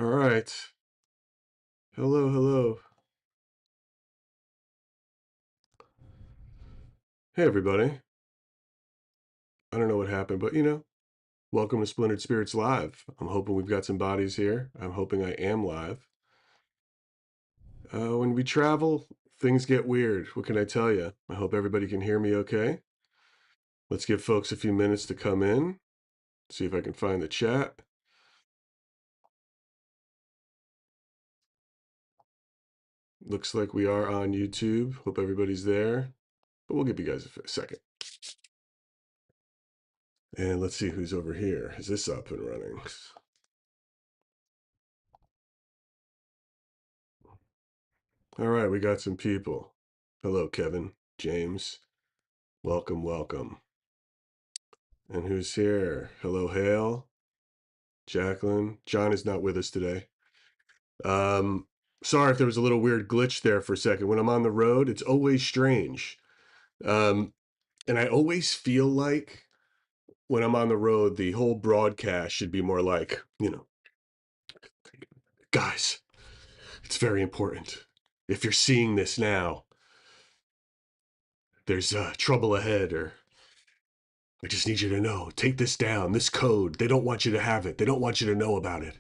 All right. Hello, hello. Hey, everybody. I don't know what happened, but welcome to Splintered Spirits Live. I'm hoping we've got some bodies here. I'm hoping I am live. When we travel, things get weird. What can I tell you? I hope everybody can hear me okay. Let's give folks a few minutes to come in. See if I can find the chat. Looks like we are on YouTube. Hope everybody's there. But we'll give you guys a second. And let's see who's over here. Is this up and running? All right, we got some people. Hello, Kevin, James. Welcome, welcome. And who's here? Hello, Hale, Jacqueline. John is not with us today. Sorry if there was a little weird glitch there for a second. When I'm on the road, it's always strange. And I always feel like when I'm on the road, the whole broadcast should be more like, guys, it's very important. If you're seeing this now, there's trouble ahead, or I just need you to know, take this down, this code. They don't want you to have it. They don't want you to know about it.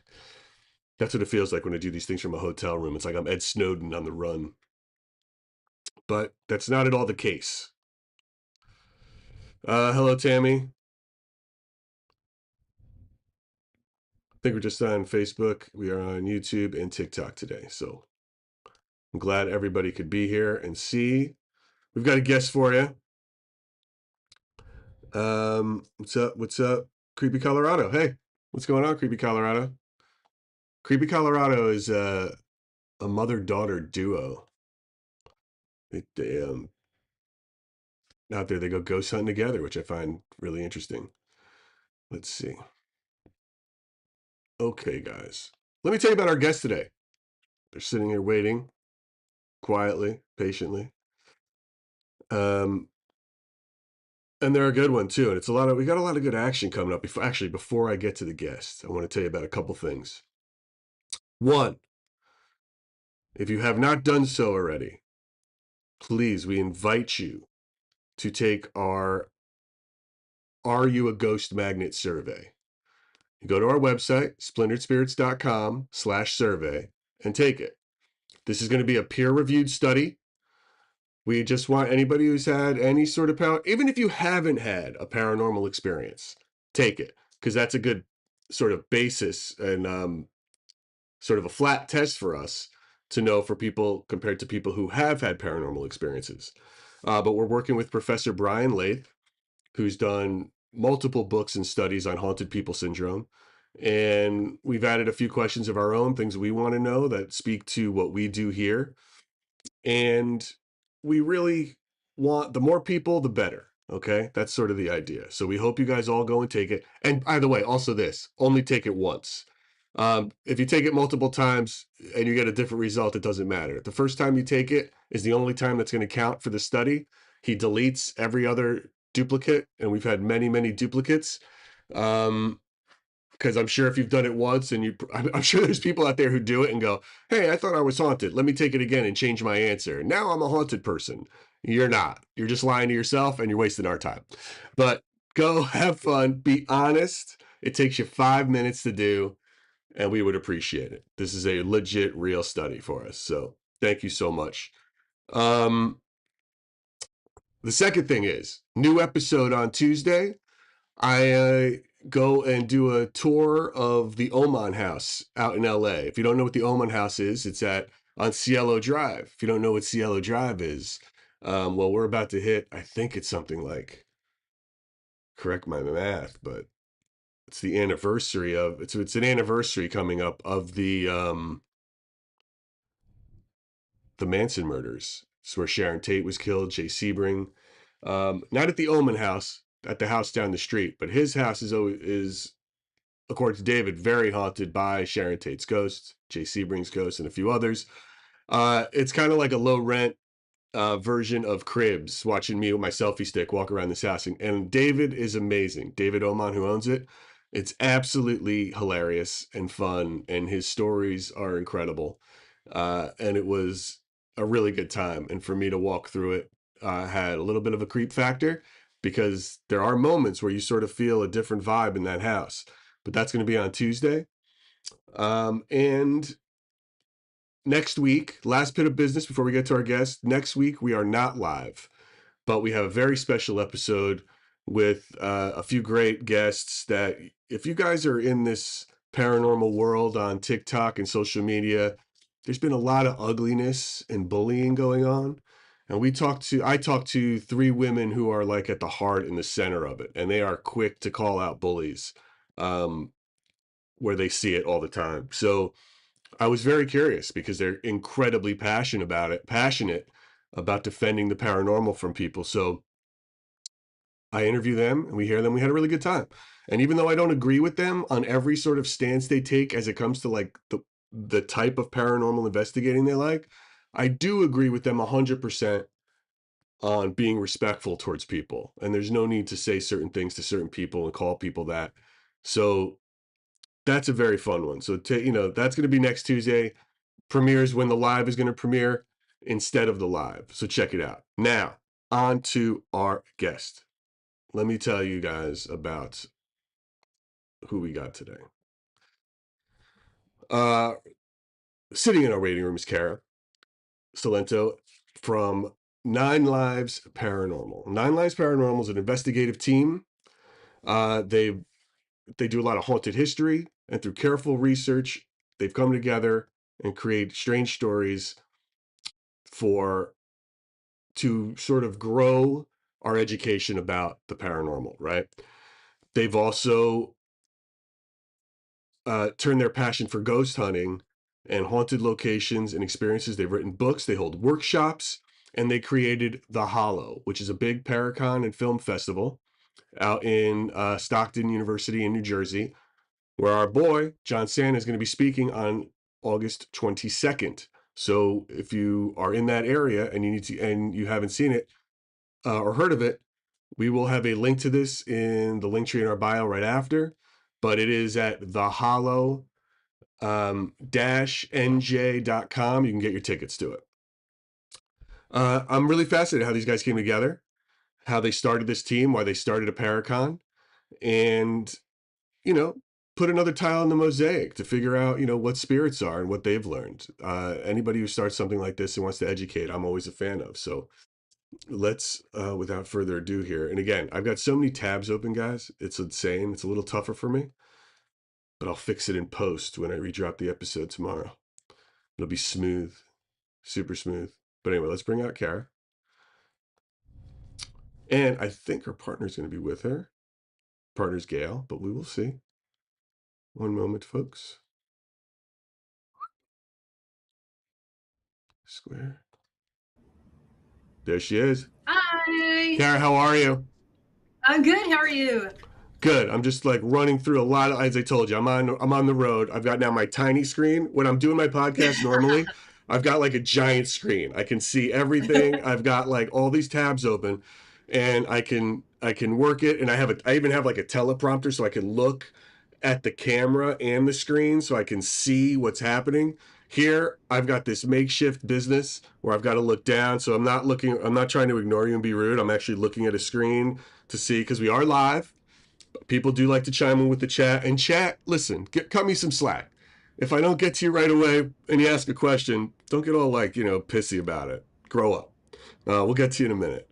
That's what it feels like when I do these things from a hotel room. It's like I'm Ed Snowden on the run. But that's not at all the case. Hello, Tammy. I think we're just on Facebook. We are on YouTube and TikTok today. So I'm glad everybody could be here and see. We've got a guest for you. What's up? What's up? Creepy Colorado. Hey, what's going on, Creepy Colorado? Creepy Colorado is a mother-daughter duo. They out there, they go ghost hunting together, which I find really interesting. Let's see. Okay, guys. Let me tell you about our guest today. They're sitting here waiting quietly, patiently. And they're a good one too. And we got a lot of good action coming up. Before I get to the guest, I want to tell you about a couple things. One, if you have not done so already, please, we invite you to take our Are You a Ghost Magnet survey. You go to our website, splinteredspirits.com/survey, and take it. This is going to be a peer-reviewed study. We just want anybody who's had any sort of power, even if you haven't had a paranormal experience, take it, because that's a good sort of basis and sort of a flat test for us to know for people compared to people who have had paranormal experiences. But we're working with Professor Brian Lath, who's done multiple books and studies on haunted people syndrome. And we've added a few questions of our own, things we want to know that speak to what we do here. And we really want the more people, the better. Okay. That's sort of the idea. So we hope you guys all go and take it. And by the way, also this only take it once. If you take it multiple times and you get a different result, it doesn't matter. The first time you take it is the only time that's going to count for the study. He deletes every other duplicate, and we've had many, many duplicates. Because I'm sure if you've done it once and I'm sure there's people out there who do it and go, hey, I thought I was haunted. Let me take it again and change my answer. Now I'm a haunted person. You're not. You're just lying to yourself and you're wasting our time. But go have fun. Be honest. It takes you 5 minutes to do, and we would appreciate it. This is a legit, real study for us. So thank you so much. The second thing is new episode on Tuesday. I go and do a tour of the Oman House out in LA. If you don't know what the Oman House is, it's on Cielo Drive. If you don't know what Cielo Drive is, well, we're about to hit, I think it's something like, correct my math, but it's the anniversary of, it's an anniversary coming up of the Manson murders. It's where Sharon Tate was killed, Jay Sebring. Not at the Oman House, at the house down the street, but his house is according to David, very haunted by Sharon Tate's ghost, Jay Sebring's ghost, and a few others. It's kind of like a low rent version of Cribs, watching me with my selfie stick walk around this house. And David is amazing. David Oman, who owns it, It's absolutely hilarious and fun, and his stories are incredible. And it was a really good time. And for me to walk through it had a little bit of a creep factor because there are moments where you sort of feel a different vibe in that house. But that's going to be on Tuesday. And next week, last bit of business before we get to our guest. Next week, we are not live, but we have a very special episode with a few great guests that, if you guys are in this paranormal world on TikTok and social media, there's been a lot of ugliness and bullying going on. And I talked to three women who are like at the heart and the center of it, and they are quick to call out bullies um, where they see it all the time. So I was very curious because they're incredibly passionate about defending the paranormal from people. So I interview them and we hear them. We had a really good time. And even though I don't agree with them on every sort of stance they take as it comes to like the type of paranormal investigating they like, I do agree with them 100% on being respectful towards people. And there's no need to say certain things to certain people and call people that. So that's a very fun one. So that's going to be next Tuesday. Premieres when the live is going to premiere instead of the live. So check it out. Now, on to our guest. Let me tell you guys about who we got today. Uh, Sitting in our waiting room is Kara Salento from Nine Lives Paranormal. Nine Lives Paranormal is an investigative team. They do a lot of haunted history, and through careful research, they've come together and create strange stories for to sort of grow our education about the paranormal, right? They've also turned their passion for ghost hunting and haunted locations and experiences. They've written books, they hold workshops, and they created The Hollow, which is a big Paracon and film festival out in Stockton University in New Jersey, where our boy, John Santa, is going to be speaking on August 22nd. So if you are in that area and you haven't seen it or heard of it, we will have a link to this in the link tree in our bio right after. But it is at the hollow nj.com. You can get your tickets to it. I'm really fascinated how these guys came together, how they started this team, why they started a Paracon, and, you know, put another tile in the mosaic to figure out, what spirits are and what they've learned. Anybody who starts something like this and wants to educate, I'm always a fan of. So let's, without further ado here. And again, I've got so many tabs open, guys. It's insane. It's a little tougher for me, but I'll fix it in post when I redrop the episode tomorrow. It'll be smooth, super smooth. But anyway, let's bring out Kara. And I think her partner's going to be with her. Partner's Gail, but we will see. One moment, folks. Square. There she is. Hi. Kara, how are you? I'm good. How are you? Good. I'm just like running through a lot of, as I told you, I'm on the road. I've got now my tiny screen. When I'm doing my podcast normally, I've got like a giant screen. I can see everything. I've got like all these tabs open, and I can work it. And I even have like a teleprompter so I can look at the camera and the screen so I can see what's happening. Here, I've got this makeshift business where I've got to look down. So I'm not trying to ignore you and be rude. I'm actually looking at a screen to see because we are live. People do like to chime in with the chat. And chat, listen, cut me some slack. If I don't get to you right away and you ask a question, don't get all like, pissy about it. Grow up. We'll get to you in a minute.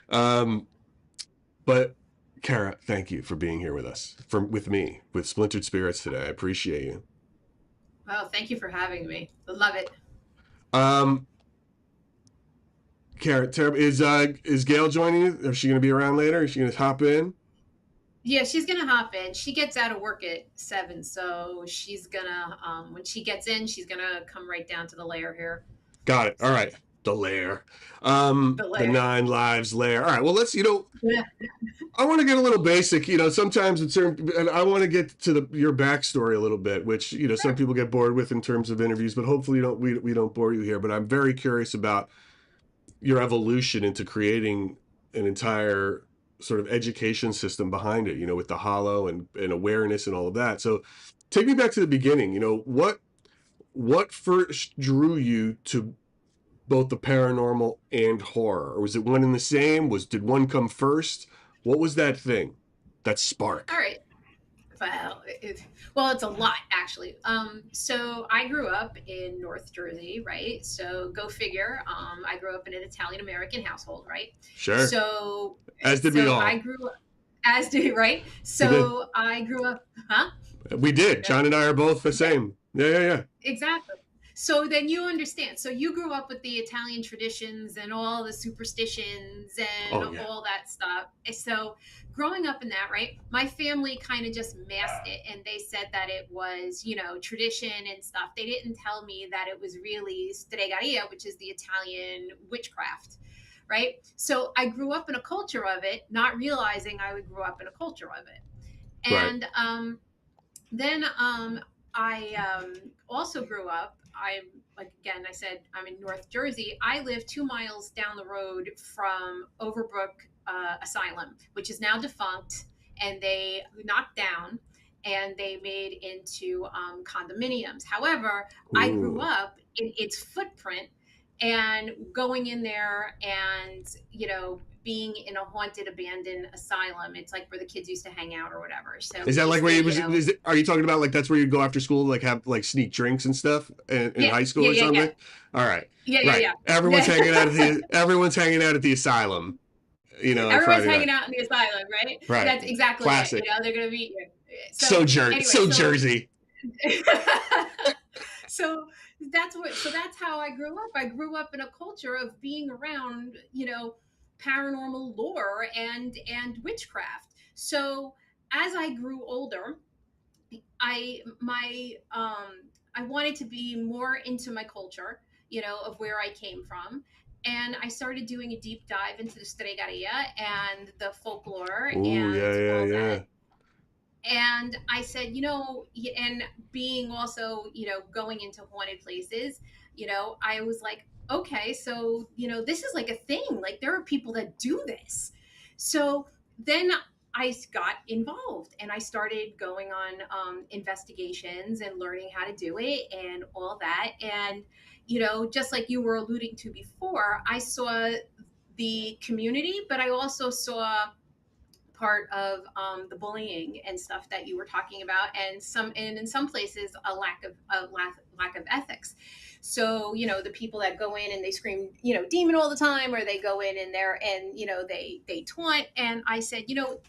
Um, but Kara, thank you for being here with us, with me, with Splintered Spirits today. I appreciate you. Well, thank you for having me. I love it. Um, Kara, is Gail joining you? Is she going to be around later? Is she going to hop in? Yeah, she's gonna hop in. She gets out of work at 7, so she's gonna when she gets in, she's gonna come right down to the lair here. Got it. All So right. The lair. the The lair. Nine Lives lair. All right. Well, Yeah. I want to get a little basic. Sometimes it's certain, and I want to get to your backstory a little bit, which some Sure. people get bored with in terms of interviews, but hopefully we don't bore you here. But I'm very curious about your evolution into creating an entire. sort of education system behind it, with the hollow and awareness and all of that. So take me back to the beginning. What first drew you to both the paranormal and horror? Or was it one and the same? Did one come first? What was that thing? That All spark? right. Well, it's a lot actually. So I grew up in North Jersey, right? So go figure. I grew up in an Italian American household, right? Sure. So, As did we so I all. grew up as do right. We did. So I grew up, huh? We did. Yeah, John and I are both the yeah, same. Yeah, yeah, yeah. exactly. So then you understand. So you grew up with the Italian traditions and all the superstitions and Oh yeah. all that stuff. So growing up in that, right? My family kind of just masked it and they said that it was, tradition and stuff. They didn't tell me that it was really stregaria, which is the Italian witchcraft, right? So I grew up in a culture of it, not realizing I would grow up in a culture of it. Right. And then I also grew up. I'm like again, I said I'm in North Jersey. I live 2 miles down the road from Overbrook Asylum, which is now defunct, and they knocked down and they made into condominiums. However, I grew Ooh. up in its footprint and going in there and being in a haunted abandoned asylum. It's like where the kids used to hang out or whatever. So Is we that like used where to, you was? Are you talking about like that's where you go after school, like have like sneak drinks and stuff in yeah, high school yeah, or yeah, yeah, something? All right, yeah, yeah, right. yeah, yeah. Everyone's hanging out at the asylum, on Everyone's Friday night. hanging out in the asylum, right? Right. That's exactly it. Classic. They're gonna be so anyway. So Jersey. So that's how I grew up. I grew up in a culture of being around, paranormal lore and witchcraft. So as I grew older, I wanted to be more into my culture, of where I came from. And I started doing a deep dive into the stregaria and the folklore Ooh, yeah, and yeah, all that. yeah. And I said, and being also, going into haunted places, I was like, okay, so, this is like a thing. Like there are people that do this. So then I got involved and I started going on investigations and learning how to do it and all that. And, just like you were alluding to before, I saw the community, but I also saw part of the bullying and stuff that you were talking about, and in some places a lack of ethics. So the people that go in and they scream demon all the time, or they go in and there and they taunt. And I said,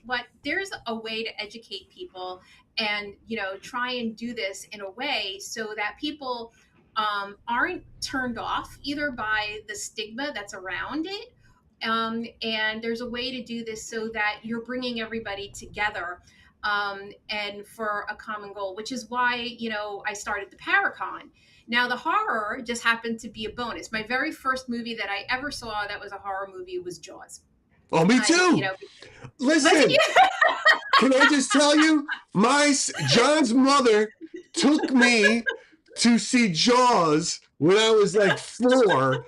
what, there's a way to educate people and try and do this in a way so that people aren't turned off either by the stigma that's around it, and there's a way to do this so that you're bringing everybody together, and for a common goal, which is why I started the Paracon. Now the horror just happened to be a bonus. My very first movie that I ever saw that was a horror movie was Jaws. Oh, me I too. was Listen, it can I just tell you, John's mother took me to see Jaws when I was like 4, and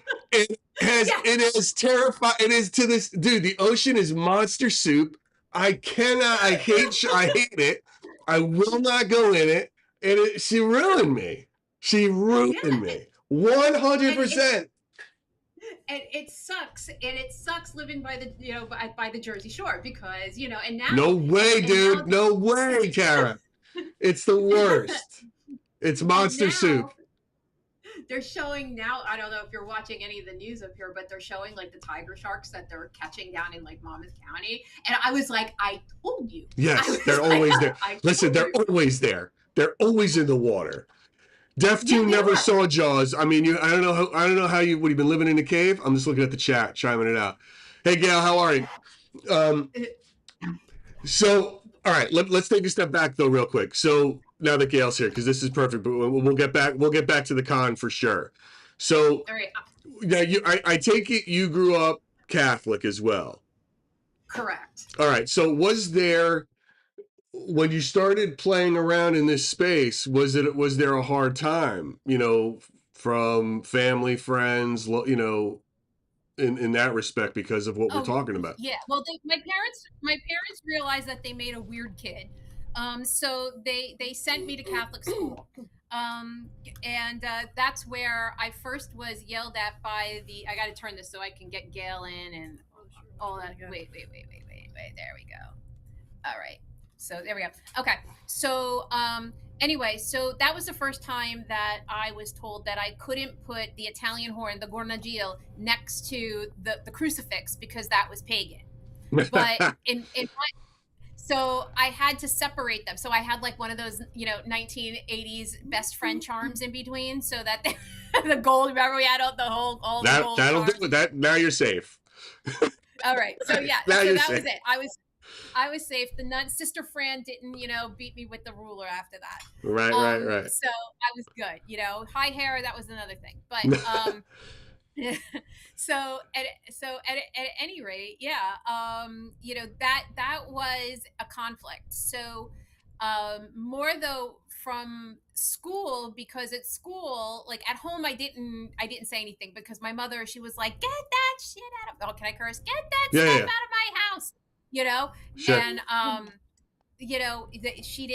yeah, it has terrified. It is to this dude. The ocean is monster soup. I cannot. I hate it. I will not go in it. And she ruined me. She ruined yeah, me. One hundred and it percent. and it sucks, and it sucks living by the by the Jersey Shore, because and No now way, and now dude. No way, Kara. It's the worst. It's and monster soup. now they're showing, now I don't know if you're watching any of the news up here, but they're showing like the tiger sharks that they're catching down in like Monmouth County. And I was like, I told you. I Yes, they're was like, always there. I Listen, told they're you. always there. They're always in the water. Def Yeah, 2 they never are. saw Jaws. I mean, I don't know how you would have been living in a cave. I'm just looking at the chat, chiming it out. Hey, Gail, how are you? Um, so, all right, let's take a step back though, real quick. So now that Gail's here, because this is perfect, but we'll get back. We'll get back to the con for sure. So All right. yeah, I take it you grew up Catholic as well. Correct. All right. So was there, when you started playing around in this space, was there a hard time, from family, friends, in that respect because of what we're Oh, talking about. yeah. Well, my parents realized that they made a weird kid, so they sent me to Catholic school, um, and that's where I first was yelled at by the. I got to turn this so I can get Gail in and all that. Wait. There we go. All right. So there we go. Okay. So anyway, so that was the first time that I was told that I couldn't put the Italian horn, the gornagil, next to the crucifix because that was pagan. But in so I had to separate them. So I had like one of those, 1980s best friend charms in between, so that the gold. Remember, we had all the gold That'll charms. do it. That now you're safe. All right. So yeah. Now So you're that safe. was it. I was safe. The nun, Sister Fran didn't, beat me with the ruler after that. Right. So I was good. High hair, that was another thing. But at any rate, yeah, that was a conflict. So more though from school, because at school, like at home, I didn't say anything because my mother, she was like, get that shit out of, oh, can I curse? Get that Yeah, stuff yeah, out of my house, you know sure. and she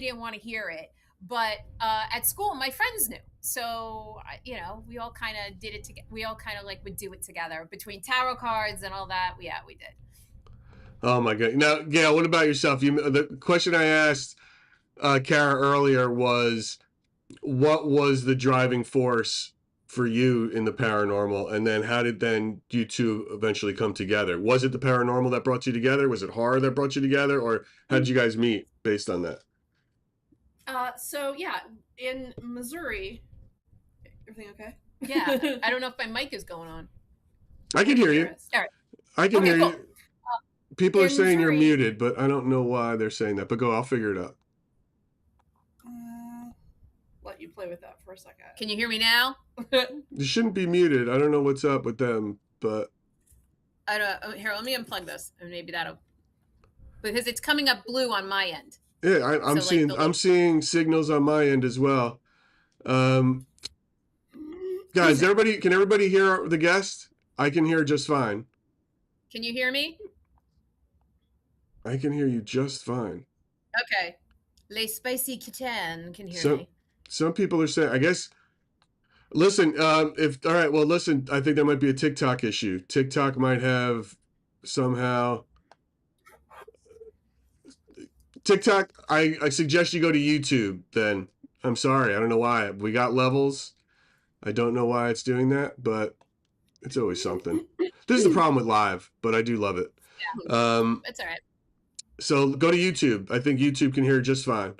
didn't want to hear it. But at school my friends knew, so we all kind of did it together. We all kind of like would do it together between tarot cards and all that. Yeah, we did. Oh my god. Now, Gail, what about yourself? The question I asked Kara earlier was, what was the driving force for you in the paranormal, and then how did then you two eventually come together? Was it the paranormal that brought you together? Was it horror that brought you together, or how did you guys meet based on that? So yeah, in Missouri, everything okay? Yeah. I don't know if my mic is going on. I can hear you. All right. I can Okay, hear cool. you. People are in saying you're Missouri- muted, but I don't know why they're saying that. But go, I'll figure it out. Let you play with that for a second. Can you hear me now? You shouldn't be muted. I don't know what's up with them, but I don't. Here, let me unplug this, and maybe that'll, because it's coming up blue on my end. yeah, I'm So, like, I'm seeing signals on my end as well. Guys, can everybody hear the guest? I can hear just fine. Can you hear me? I can hear you just fine. Okay. Les Spicy Kitten can hear So- me. Some people are saying, I guess. Listen, all right, well, listen. I think there might be a TikTok issue. TikTok might have somehow. TikTok, I suggest you go to YouTube. Then I'm sorry, I don't know why. We got levels. I don't know why it's doing that, but it's always something. This is the problem with live, but I do love it. It's all right. So go to YouTube. I think YouTube can hear it just fine.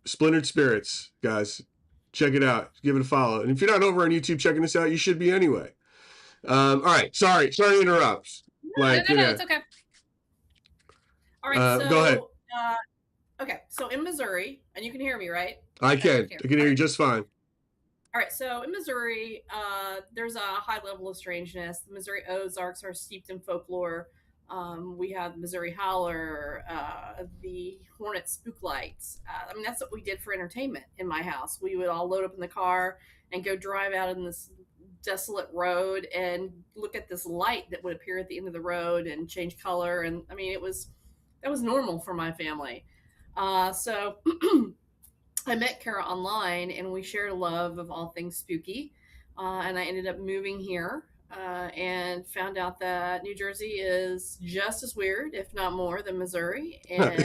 Splintered Spirits, guys. Check it out. Give it a follow. And if you're not over on YouTube checking this out, you should be anyway. All right. Sorry to interrupt. No, it's okay. All right, so go ahead. Okay, so in Missouri, and you can hear me, right? I can hear you just fine. All right, so in Missouri, there's a high level of strangeness. The Missouri Ozarks are steeped in folklore. We have the Missouri Howler, the Hornet Spook Lights. I mean, that's what we did for entertainment in my house. We would all load up in the car and go drive out in this desolate road and look at this light that would appear at the end of the road and change color. And I mean, that was normal for my family. So I met Kara online, and we shared a love of all things spooky. And I ended up moving here and found out that New Jersey is just as weird, if not more, than Missouri. And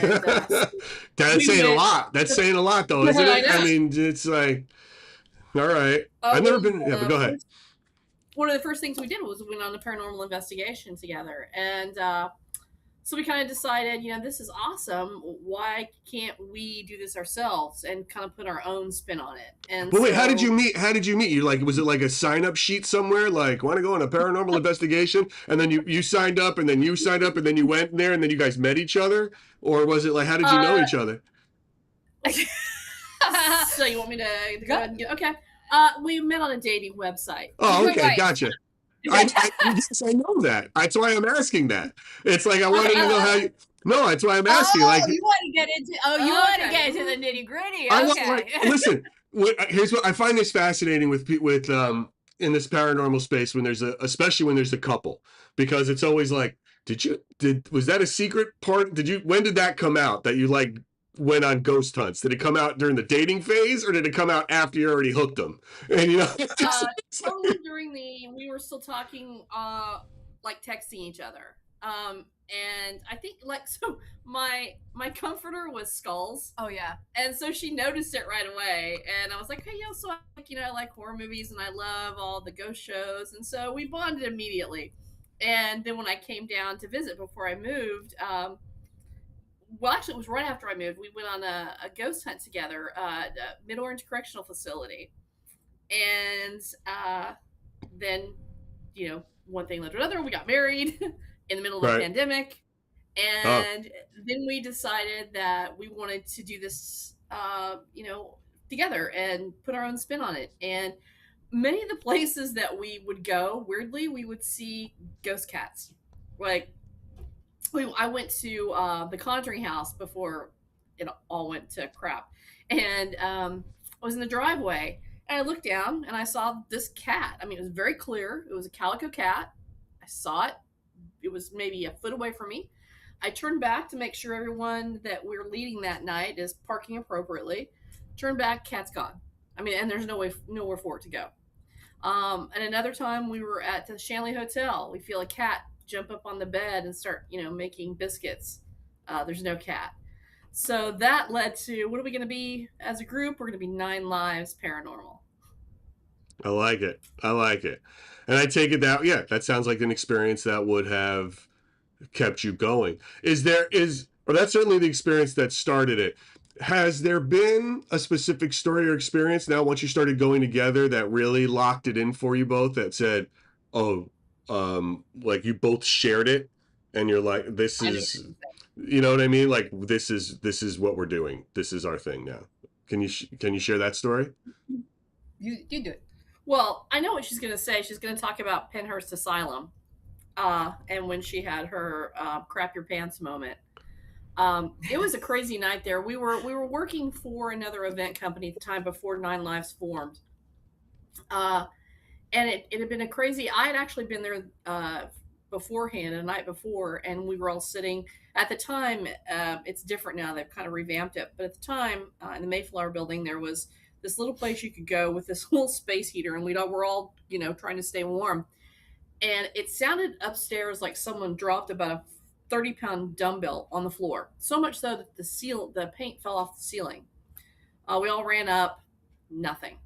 that's saying a lot. That's saying a lot, though, isn't it? I mean, it's like, all right. I've never been. Yeah, but go ahead. One of the first things we did was we went on a paranormal investigation together, and so we kind of decided, this is awesome. Why can't we do this ourselves and kind of put our own spin on it? And but wait, how did you meet? You like, was it like a sign up sheet somewhere? Like, want to go on a paranormal investigation, and then you signed up, and then you signed up, and then you went there, and then you guys met each other, or was it like, how did you know each other? So you want me to go ahead and okay? We met on a dating website. Oh, okay, gotcha. Yes, I know that. That's why I'm asking that. It's like I wanted to know how you. No, that's why I'm asking. Like, you want to get into? You want to get into the nitty gritty? Okay. Listen, here's what I find this fascinating with in this paranormal space when there's especially when there's a couple, because it's always like, was that a secret part? When did that come out that you like went on ghost hunts? Did it come out during the dating phase, or did it come out after you already hooked them? And Totally during we were still talking, like texting each other. And I think so my comforter was skulls. Oh yeah. And so she noticed it right away, and I was like, hey, so I like horror movies and I love all the ghost shows, and so we bonded immediately. And then when I came down to visit before I moved, well, actually, it was right after I moved. We went on a ghost hunt together at Mid Orange Correctional Facility, and then, one thing led to another. We got married in the middle of the pandemic, and then we decided that we wanted to do this, together and put our own spin on it. And many of the places that we would go, weirdly, we would see ghost cats. Like, I went to the Conjuring house before it all went to crap, and I was in the driveway, and I looked down and I saw this cat. I mean, it was very clear. It was a calico cat. I saw it. It was maybe a foot away from me. I turned back to make sure everyone that we were leading that night is parking appropriately. Turned back, cat's gone. I mean, and there's nowhere for it to go. And another time we were at the Shanley Hotel. We feel a cat jump up on the bed and start, making biscuits. There's no cat. So that led to, what are we going to be as a group? We're going to be 9 Lives Paranormal. I like it. And I take it that sounds like an experience that would have kept you going. Or that's certainly the experience that started it. Has there been a specific story or experience now, once you started going together, that really locked it in for you both, that said, like you both shared it and you're like, this is, you know what I mean? Like, this is what we're doing. This is our thing now. Can you share that story? You do it. Well, I know what she's going to say. She's going to talk about Penhurst Asylum, and when she had her crap your pants moment. It was a crazy night there. We were working for another event company at the time before 9 Lives formed. And it had been a crazy, I had actually been there beforehand, the night before, and we were all sitting. At the time, it's different now, they've kind of revamped it, but at the time, in the Mayflower building, there was this little place you could go with this little space heater, and we're all, trying to stay warm. And it sounded upstairs like someone dropped about a 30-pound dumbbell on the floor. So much so that the paint fell off the ceiling. We all ran up, nothing.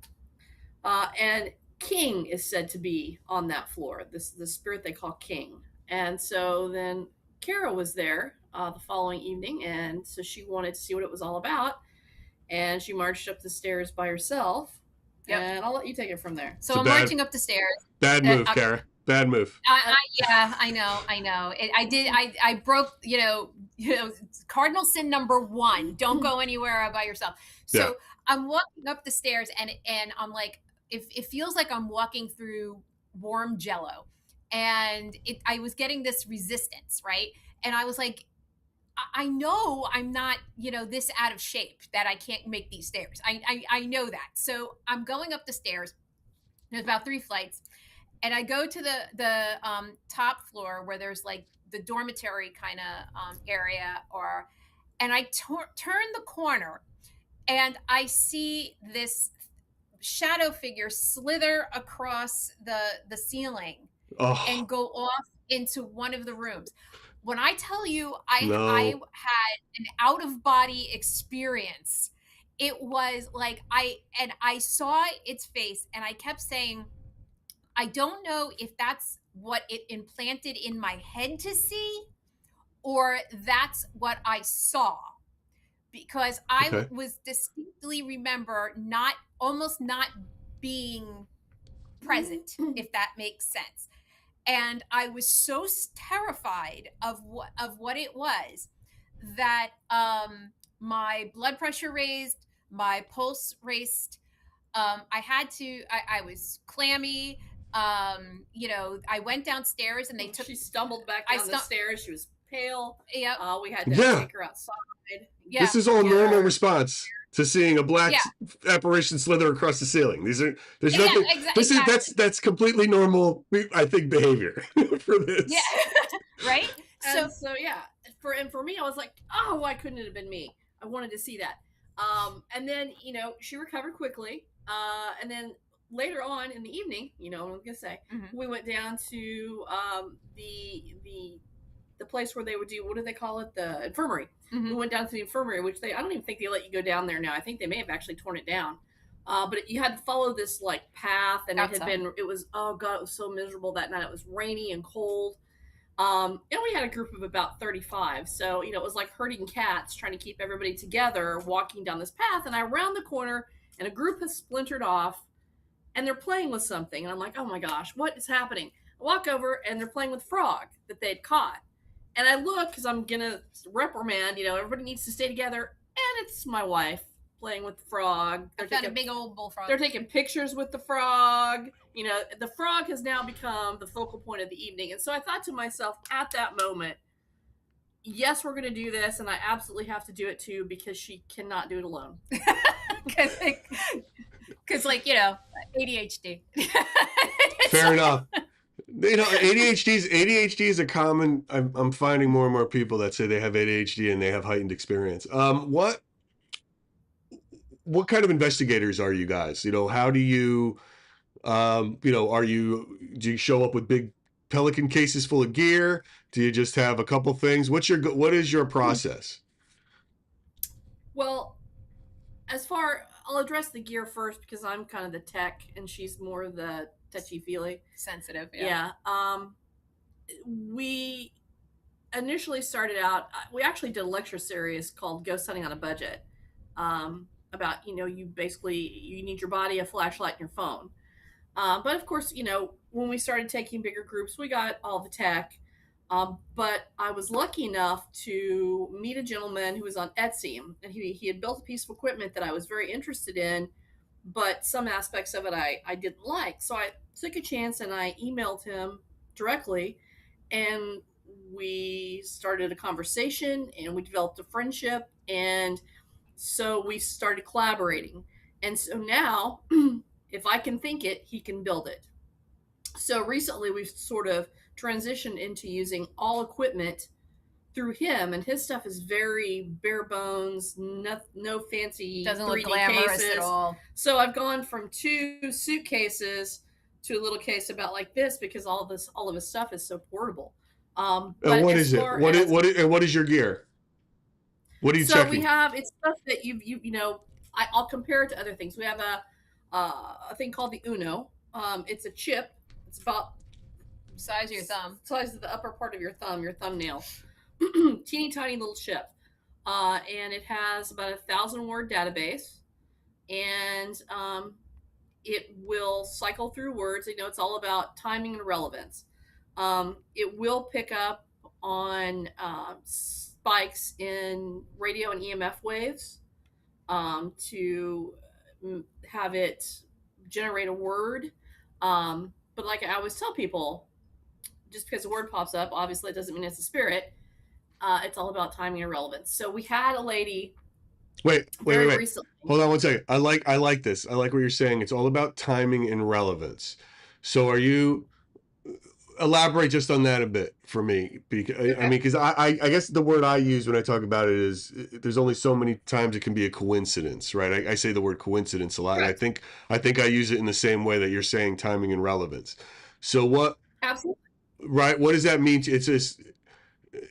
And King is said to be on that floor, the spirit they call King. And so then Kara was there the following evening, and so she wanted to see what it was all about. And she marched up the stairs by herself. Yep. And I'll let you take it from there. So I'm marching up the stairs. Bad move, Kara. Bad move. Yeah, I know. I broke, cardinal sin number 1. Don't go anywhere by yourself. So yeah. I'm walking up the stairs, and I'm like, it feels like I'm walking through warm Jello, and I was getting this resistance, right? And I was like, I know I'm not, this out of shape that I can't make these stairs. I know that. So I'm going up the stairs. There's about 3 flights. And I go to the top floor where there's like the dormitory kind of area, and I turn the corner, and I see this shadow figure slither across the ceiling and go off into one of the rooms. When I tell you I had an out-of-body experience, it was like I saw its face, and I kept saying, I don't know if that's what it implanted in my head to see, or that's what I saw, because I was distinctly remember almost not being present, if that makes sense. And I was so terrified of what it was that my blood pressure raised, my pulse raced. I was clammy. I went downstairs, and she stumbled back down the stairs. She was pale. Yep. We had to take her outside. Yeah. This is all normal response. to seeing a black Yeah. apparition slither across the ceiling. There's Yeah, nothing. exactly. That's completely normal, I think, behavior for this. Yeah. Right. And so yeah, for me, I was like, oh, why couldn't it have been me? I wanted to see that. And then she recovered quickly. And then later on in the evening, what I'm gonna say, we went down to the place where they would do, what do they call it, the infirmary. We went down to the infirmary, which I don't even think they let you go down there now. I think they may have actually torn it down. But you had to follow this like path, and it was, oh god, it was so miserable that night. It was rainy and cold. And we had a group of about 35. So, it was like herding cats trying to keep everybody together walking down this path. And I round the corner and a group has splintered off and they're playing with something. And I'm like, oh my gosh, what is happening? I walk over and they're playing with frog that they'd caught. And I look because I'm going to reprimand, everybody needs to stay together. And it's my wife playing with the frog. I've got a big old bullfrog. They're taking pictures with the frog. The frog has now become the focal point of the evening. And so I thought to myself at that moment, yes, we're going to do this. And I absolutely have to do it too, because she cannot do it alone. Because ADHD. Fair enough. ADHD is a common. I'm finding more and more people that say they have ADHD and they have heightened experience. What kind of investigators are you guys? How do you, do you show up with big Pelican cases full of gear? Do you just have a couple things? What is your process? Well, I'll address the gear first because I'm kind of the tech and she's more the touchy-feely. Sensitive, yeah. We initially started out, we actually did a lecture series called Ghost Hunting on a Budget, about, you need your body, a flashlight, and your phone. But of course, when we started taking bigger groups, we got all the tech. But I was lucky enough to meet a gentleman who was on Etsy, and he had built a piece of equipment that I was very interested in, but some aspects of it I didn't like. So I took a chance and I emailed him directly, and we started a conversation and we developed a friendship, and so we started collaborating. And so now, if I can think it, he can build it. So recently we've sort of transitioned into using all equipment through him, and his stuff is very bare bones, no fancy, doesn't 3D look glamorous cases at all. So I've gone from 2 suitcases to a little case about like this because all of his stuff is so portable. What is it? What is your gear? What are you checking? So we have, it's stuff that I'll compare it to other things. We have a thing called the Uno. It's a chip. It's about size of your thumb, size of the upper part of your thumbnail. Teeny tiny little chip, and it has about 1,000-word database, and it will cycle through words. It's all about timing and relevance. It will pick up on spikes in radio and EMF waves, to have it generate a word. But like I always tell people, just because a word pops up, obviously it doesn't mean it's a spirit. It's all about timing and relevance. So we had a lady. Wait. Recently. Hold on one second. I like this. I like what you're saying. It's all about timing and relevance. So are you, elaborate just on that a bit for me? Because okay. Because I guess the word I use when I talk about it is there's only so many times it can be a coincidence, right? I say the word coincidence a lot. Correct. And I think I use it in the same way that you're saying timing and relevance. So what? Absolutely. Right. What does that mean? It's just,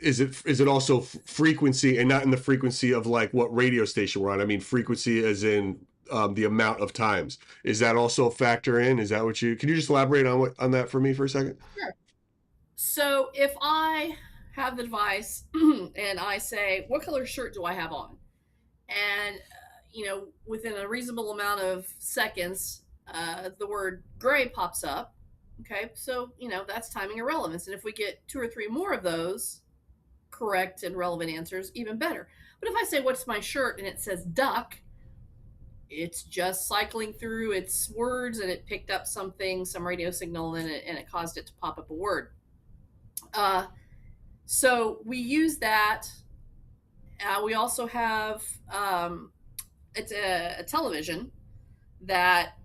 is it also frequency, and not in the frequency of like what radio station we're on? Frequency as in the amount of times. Is that also a factor in? Is that can you just elaborate on that for me for a second? Sure. So if I have the device and I say, what color shirt do I have on? And, within a reasonable amount of seconds, the word gray pops up. Okay. So, that's timing and relevance. And if we get 2 or 3 more of those correct and relevant answers, even better. But if I say, what's my shirt? And it says duck, it's just cycling through its words, and it picked up some radio signal, and it caused it to pop up a word. So we use that. We also have it's a television that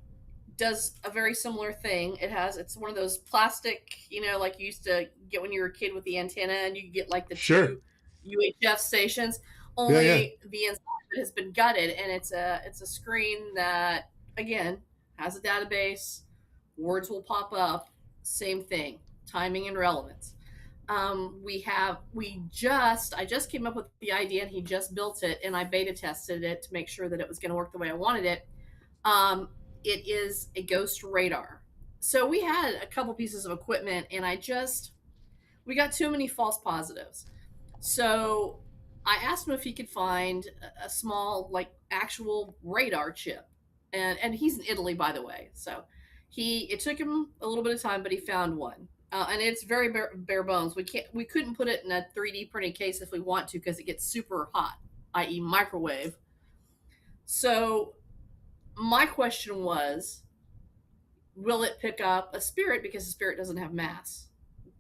does a very similar thing. It's one of those plastic, like you used to get when you were a kid with the antenna, and you could get like the Sure. two UHF stations. Yeah, yeah. Only the inside of it has been gutted, and it's a screen that again has a database. Words will pop up. Same thing. Timing and relevance. I just came up with the idea, and he just built it, and I beta tested it to make sure that it was going to work the way I wanted it. Um, it is a ghost radar. So we had a couple pieces of equipment, and we got too many false positives. So I asked him if he could find a small, like, actual radar chip, and he's in Italy, by the way. So it took him a little bit of time, but he found one. And it's very bare bones. We couldn't put it in a 3D printed case if we want to, because it gets super hot, i.e., microwave. So my question was, will it pick up a spirit, because a spirit doesn't have mass?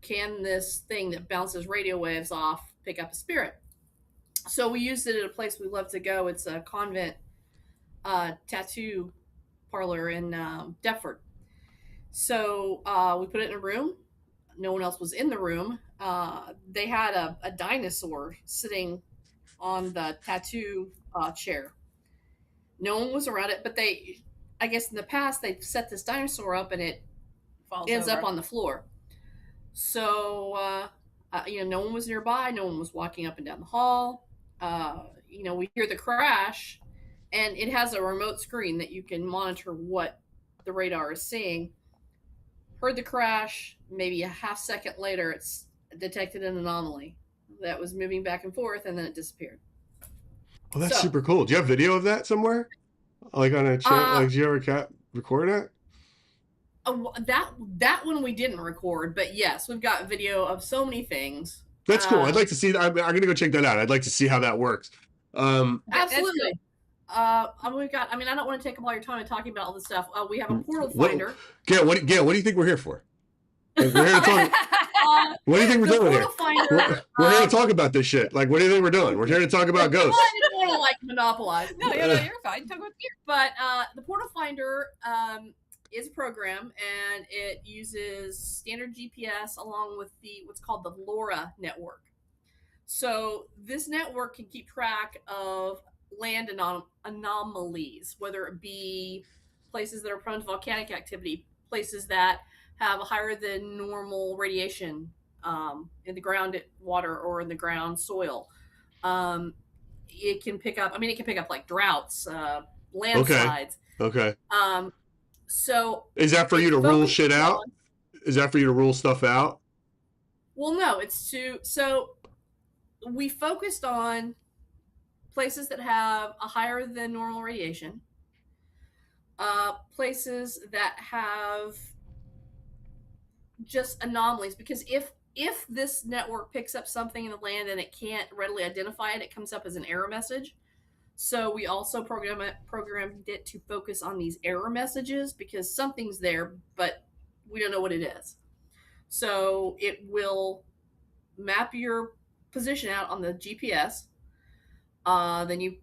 Can this thing that bounces radio waves off pick up a spirit? So we used it at a place we love to go. It's a convent tattoo parlor in Deptford. So we put it in a room. No one else was in the room. They had a dinosaur sitting on the tattoo chair. No one was around it, but I guess in the past, they set this dinosaur up, and it ends up on the floor. So, no one was nearby. No one was walking up and down the hall. We hear the crash, and it has a remote screen that you can monitor what the radar is seeing. Heard the crash. Maybe a half second later, it's detected an anomaly that was moving back and forth, and then it disappeared. Well, that's super cool. Do you have video of that somewhere? Like on a channel? Like, did you ever record it? That one we didn't record, but yes, we've got video of so many things. That's cool. I'd like to see. I'm going to go check that out. I'd like to see how that works. Absolutely. We've got. I don't want to take up all your time talking about all this stuff. We have a portal finder. Gail, what do you think we're here for? Like, we're here to talk. What do you think we're doing here? We're here to talk about this shit. Like, what do you think we're doing? We're here to talk about ghosts. I didn't want to monopolize. No, you're fine. Talk about here. But the portal finder is a program, and it uses standard GPS along with what's called the LoRa network. So this network can keep track of land anomalies, whether it be places that are prone to volcanic activity, places that have a higher than normal radiation in the ground water or in the ground soil. It can pick up. It can pick up like droughts, landslides. Okay. So is that for you to rule shit out? Is that for you to rule stuff out? Well, no. So we focused on places that have a higher than normal radiation, places that have just anomalies, because if this network picks up something in the land and it can't readily identify it, it comes up as an error message. So we also programmed it to focus on these error messages, because something's there, but we don't know what it is. So it will map your position out on the GPS. Then you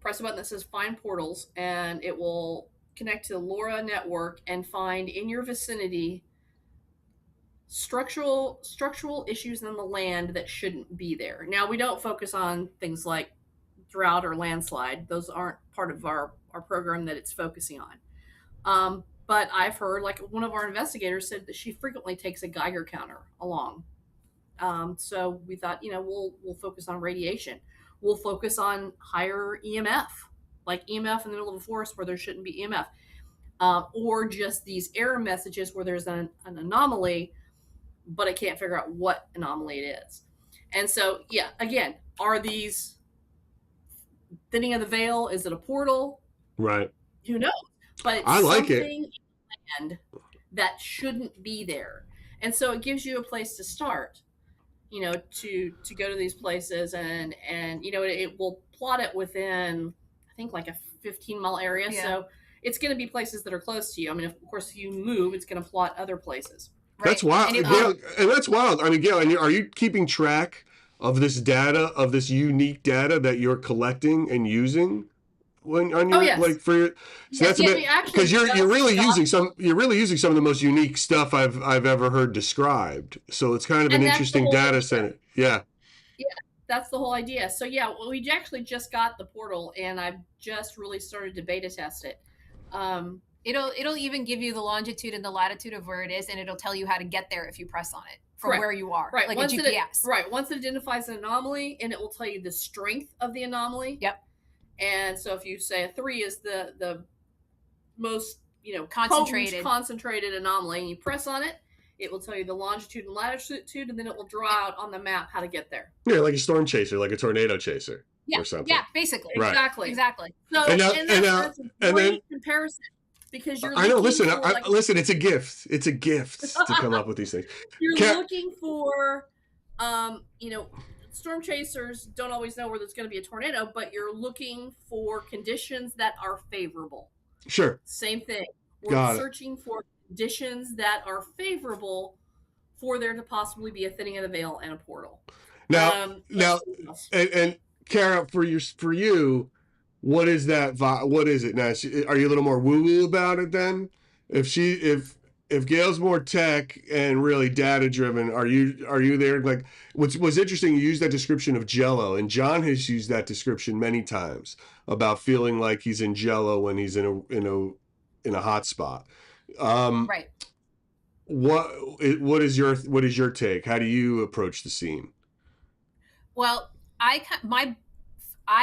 press a button that says Find Portals, and it will connect to the LoRa network and find in your vicinity structural issues in the land that shouldn't be there. Now, we don't focus on things like drought or landslide. Those aren't part of our program that it's focusing on. But I've heard, like, one of our investigators said that she frequently takes a Geiger counter along. So we thought, we'll focus on radiation. We'll focus on higher EMF, like EMF in the middle of a forest where there shouldn't be EMF, or just these error messages where there's an anomaly, but I can't figure out what anomaly it is. And so, yeah, again, are these thinning of the veil? Is it a portal? Right. Who knows? But it's I like something in land that shouldn't be there. And so it gives you a place to start, to go to these places, and it will plot it within, I think, like a 15-mile area. Yeah. So it's going to be places that are close to you. Of course, if you move, it's going to plot other places. Right? That's wild. And that's wild. Gail, are you keeping track of this data, of this unique data that you're collecting and using? when on Oh your yes, like for your? So yes. that's a bit We actually because you're just really got, using some of the most unique stuff I've ever heard described. So it's kind of an and that's the interesting whole data idea. center. Yeah, Yeah, that's the whole idea. So yeah, well, we actually just got the portal, and I've just really started to beta test it. It'll even give you the longitude and the latitude of where it is, and it'll tell you how to get there if you press on it from Correct. where you are, Right. like a GPS. Once it identifies an anomaly, and it will tell you the strength of the anomaly. Yep. And so if you say a 3 is the most, Concentrated. concentrated anomaly, and you press on it, it will tell you the longitude and latitude, and then it will draw out on the map how to get there. yeah, like a storm chaser, like a tornado chaser, Yeah. or something. Yeah. Basically. Right. Exactly. So And now, that's a and then great comparison, because you're I know. looking Listen, for like listen. It's a gift. It's a gift to come up with these things. you're Cat, looking for, storm chasers don't always know where there's going to be a tornado, but you're looking for conditions that are favorable. sure. Same thing. We're Got it. searching for conditions that are favorable for there to possibly be a thinning of the veil and a portal. Now, Let's now, see what else. and Kara, for you, what is that? What is it now? Are you a little more woo woo about it then? If Gail's more tech and really data driven, are you there? Like, what's interesting? You use that description of Jello, and John has used that description many times about feeling like he's in Jello when he's in a hot spot. Right. What is your take? How do you approach the scene? Well, I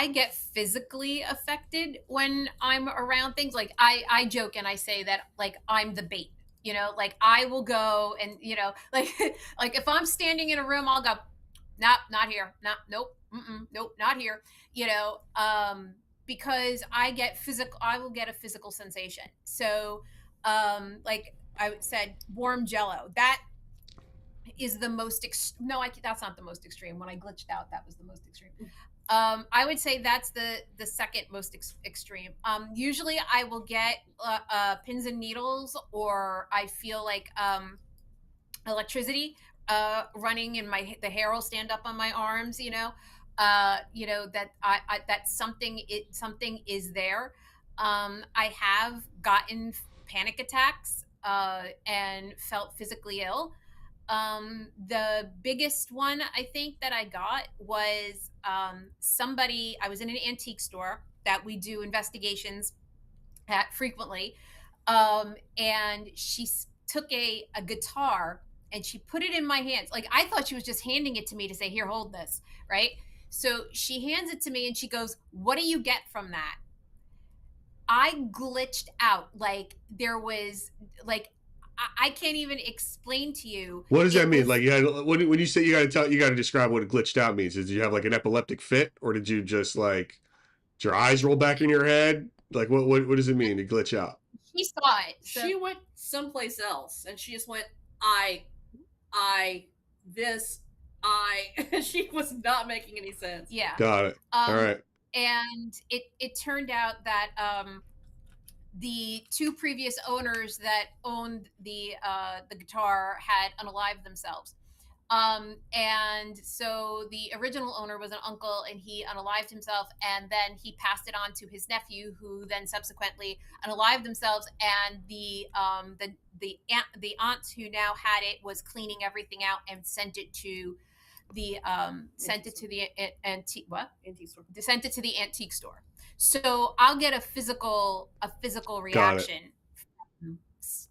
get physically affected when I'm around things. Like I joke and I say that like I'm the bait. Like I will go and like like if I'm standing in a room, I'll go, nope, not here. Nope, nope, not here. Because I will get a physical sensation. So, like I said, warm Jello. That is the most no, that's not the most extreme. When I glitched out, that was the most extreme. I would say that's the second most extreme. Usually I will get pins and needles, or I feel like electricity running in the hair will stand up on my arms. That that something is there. I have gotten panic attacks and felt physically ill. The biggest one I think that I got was somebody. I was in an antique store that we do investigations at frequently, and she took a guitar and she put it in my hands. Like I thought she was just handing it to me to say, "Here, hold this." Right? So she hands it to me and she goes, "What do you get from that?" I glitched out. Like there was like I can't even explain to you. What does that It mean? was Like, when you say you got to describe what a glitched out means. Did you have like an epileptic fit, or did you just like did your eyes roll back in your head? Like, what does it mean to glitch out? she saw it. So, She went someplace else, and she just went, this, she was not making any sense. yeah. Got it. All right. And it turned out that the two previous owners that owned the guitar had unalived themselves. And so the original owner was an uncle, and he unalived himself, and then he passed it on to his nephew, who then subsequently unalived themselves. And the aunt who now had it was cleaning everything out and sent it to the antique store. Sent it to the antique store. So I'll get a physical reaction from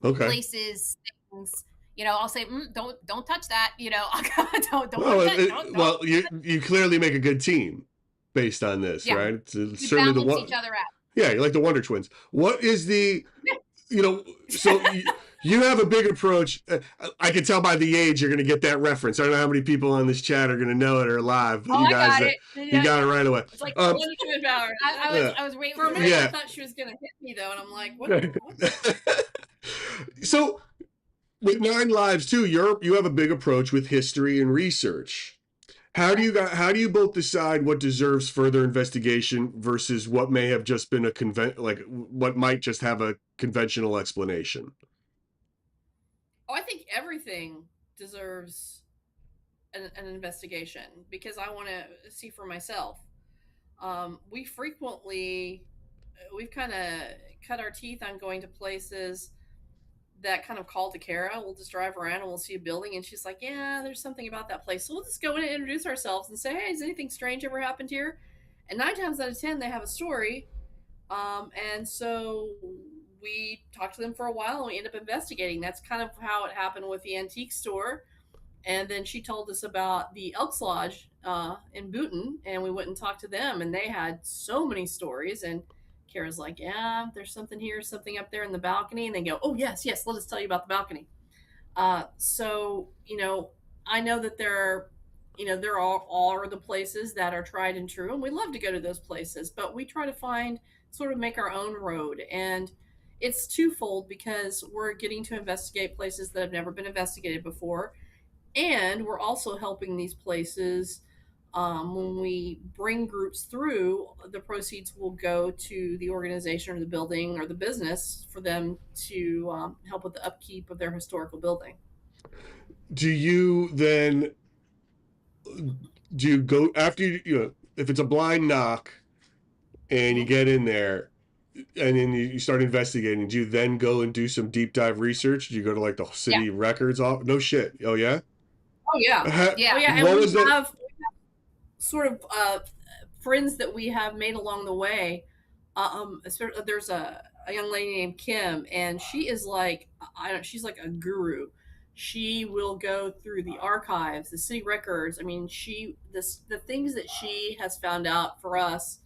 Okay. places, things. I'll say, don't touch that. Don't Well, touch that. well, you clearly make a good team based on this, Yeah. right? It's We certainly balance each other out. Yeah, you're like the Wonder Twins. What is the so you have a big approach. I can tell by the age you're going to get that reference. I don't know how many people on this chat are going to know it or live, but you guys, you got it right away. It's like Wonder Twin power. I was waiting for a minute. I thought she was going to hit me though, and I'm like, what? So with 9 Lives too, you have a big approach with history and research. How do you both decide what deserves further investigation versus what may have just been what might just have a conventional explanation? Oh, I think everything deserves an investigation, because I want to see for myself. We frequently we've kind of cut our teeth on going to places that kind of call to Kara. We'll just drive around and we'll see a building, and she's like, "Yeah, there's something about that place." So we'll just go in and introduce ourselves and say, "Hey, has anything strange ever happened here?" And 9 times out of 10, they have a story. And so we talk to them for a while, and we end up investigating. That's kind of how it happened with the antique store. And then she told us about the Elks Lodge in Booton, and we went and talked to them, and they had so many stories. And Kara's like, "Yeah, there's something here, something up there in the balcony." And they go, "Oh, yes, yes, let us tell you about the balcony." So, I know that there are the places that are tried and true, and we love to go to those places, but we try to find, sort of make our own road. And it's twofold, because we're getting to investigate places that have never been investigated before, and we're also helping these places. When we bring groups through, the proceeds will go to the organization or the building or the business for them to help with the upkeep of their historical building. Do you then do you go after if it's a blind knock and you Mm-hmm. get in there and then you start investigating? Do you then go and do some deep dive research? Do you go to like the Yeah. city records off? No shit. Oh yeah. Oh yeah, oh Yeah. yeah, and What was that? sort of friends that we have made along the way. There's a young lady named Kim, and she is like, I don't. She's like a guru. She will go through the archives, the city records. I mean, the things that she has found out for us.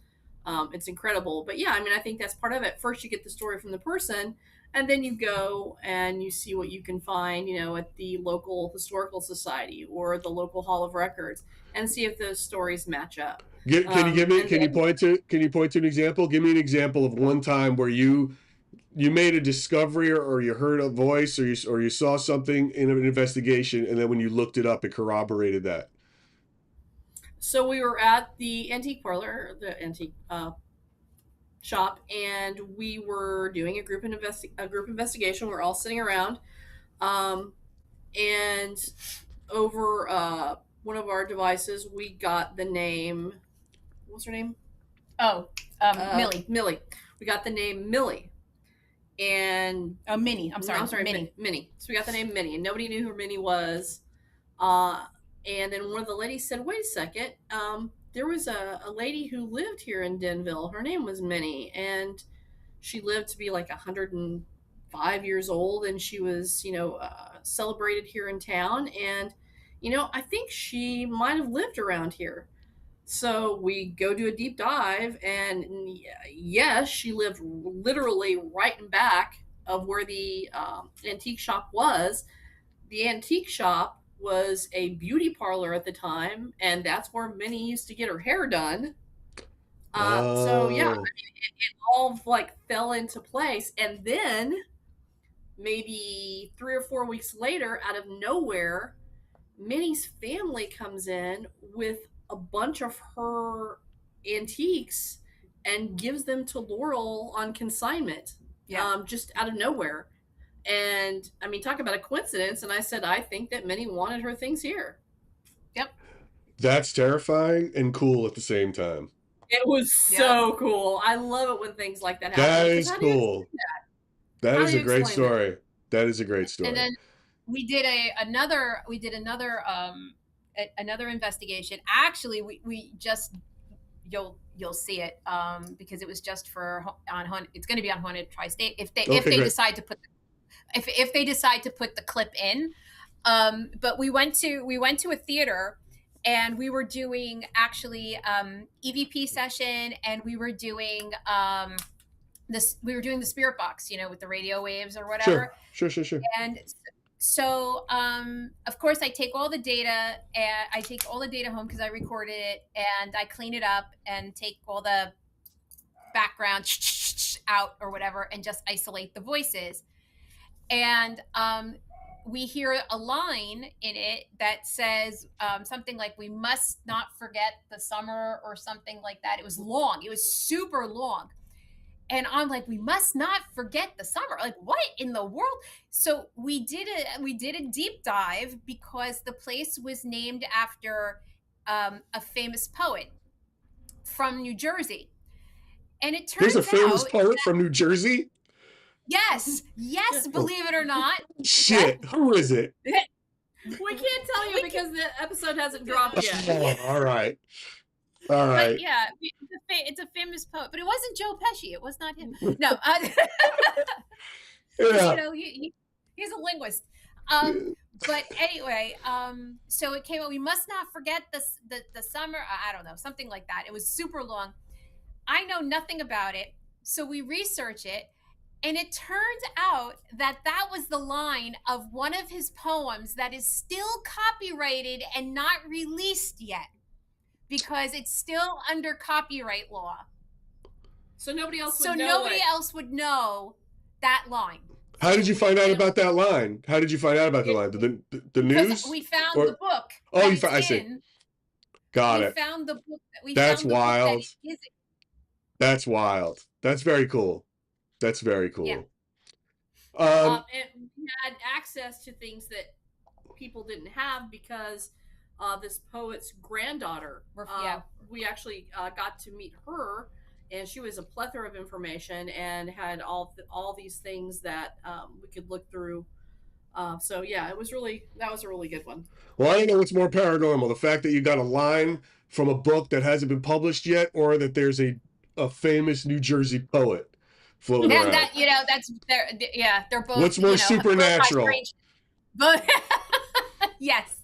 It's incredible. But yeah, I mean, I think that's part of it. First, you get the story from the person, and then you go and you see what you can find, at the local historical society or the local hall of records, and see if those stories match up. Can you give me? And then, Can you point to an example? Give me an example of one time where you made a discovery, or you heard a voice, or you saw something in an investigation, and then when you looked it up, it corroborated that. so we were at the antique parlor, the antique shop, and we were doing a group investigation. We're all sitting around, um, and over one of our devices, we got the name. What's her name? Oh, Millie. Millie. We got the name Millie. And Minnie. I'm sorry. I'm sorry, Minnie. Minnie. So we got the name Minnie, and nobody knew who Minnie was. And then one of the ladies said, "Wait a second. There was a lady who lived here in Denville. Her name was Minnie, and she lived to be like 105 years old, and she was, celebrated here in town. And, I think she might have lived around here." So we go do a deep dive, and yes, she lived literally right in back of where the antique shop was. The antique shop was a beauty parlor at the time, and that's where Minnie used to get her hair done. So yeah, I Oh, mean, it all like fell into place, and then maybe 3 or 4 weeks later, out of nowhere, Minnie's family comes in with a bunch of her antiques and gives them to Laurel on consignment, Yeah. just out of nowhere. And I mean, talk about a coincidence. And I said, I think that Minnie wanted her things here. Yep. that's terrifying and cool at the same time. It was Yep. so cool. I love it when things like that happen. That Because is how do you cool. That how is do a you great explain that? story. That is a great And story. then we did another investigation. Actually, we just you'll see it because it was just for on it's going to be on Haunted Tri-State if Okay, they great. decide to put if they decide to put the clip in. But we went to a theater, and we were doing actually EVP session, and we were doing the spirit box, with the radio waves or Sure, whatever. sure. And so of course I take all the data, and I take all the data home because I recorded it, and I clean it up and take all the background out or whatever, and just isolate the voices. And we hear a line in it that says something like, "We must not forget the summer," or something like that. It was long. It was super long. And I'm like, "We must not forget the summer." Like, what in the world? So we did a deep dive, because the place was named after a famous poet from New Jersey. And it There's a turns famous out, poet from New Jersey. yes, yes, believe it or not. Okay. Shit, who is it? We can't tell you We because the episode hasn't dropped yet. Oh, all right, all But right. yeah, it's a famous poet, but it wasn't Joe Pesci. It was not him. No, Yeah. you know, he's a linguist. But anyway, so it came out. We must not forget the summer. I don't know, something like that. It was super long. I know nothing about it, so we research it, and it turns out that that was the line of one of his poems that is still copyrighted and not released yet because it's still under copyright law. So nobody else So would know nobody it. else would know that line. How did you find out about that line? How did you find out about the line? The Because news? we found Or the book oh, that you it's found? I see. in. Got We it. found the book. We That's found the book that wild. it is. That's wild. That's very cool. That's very Yeah. cool. And we had access to things that people didn't have because this poet's granddaughter. Yeah. We actually got to meet her, and she was a plethora of information and had all these things that we could look through. So yeah, that was a really good one. Well, I don't know what's more paranormal: the fact that you got a line from a book that hasn't been published yet, or that there's a famous New Jersey poet floating And around. that they're both. What's more both high supernatural? strange. Both yes,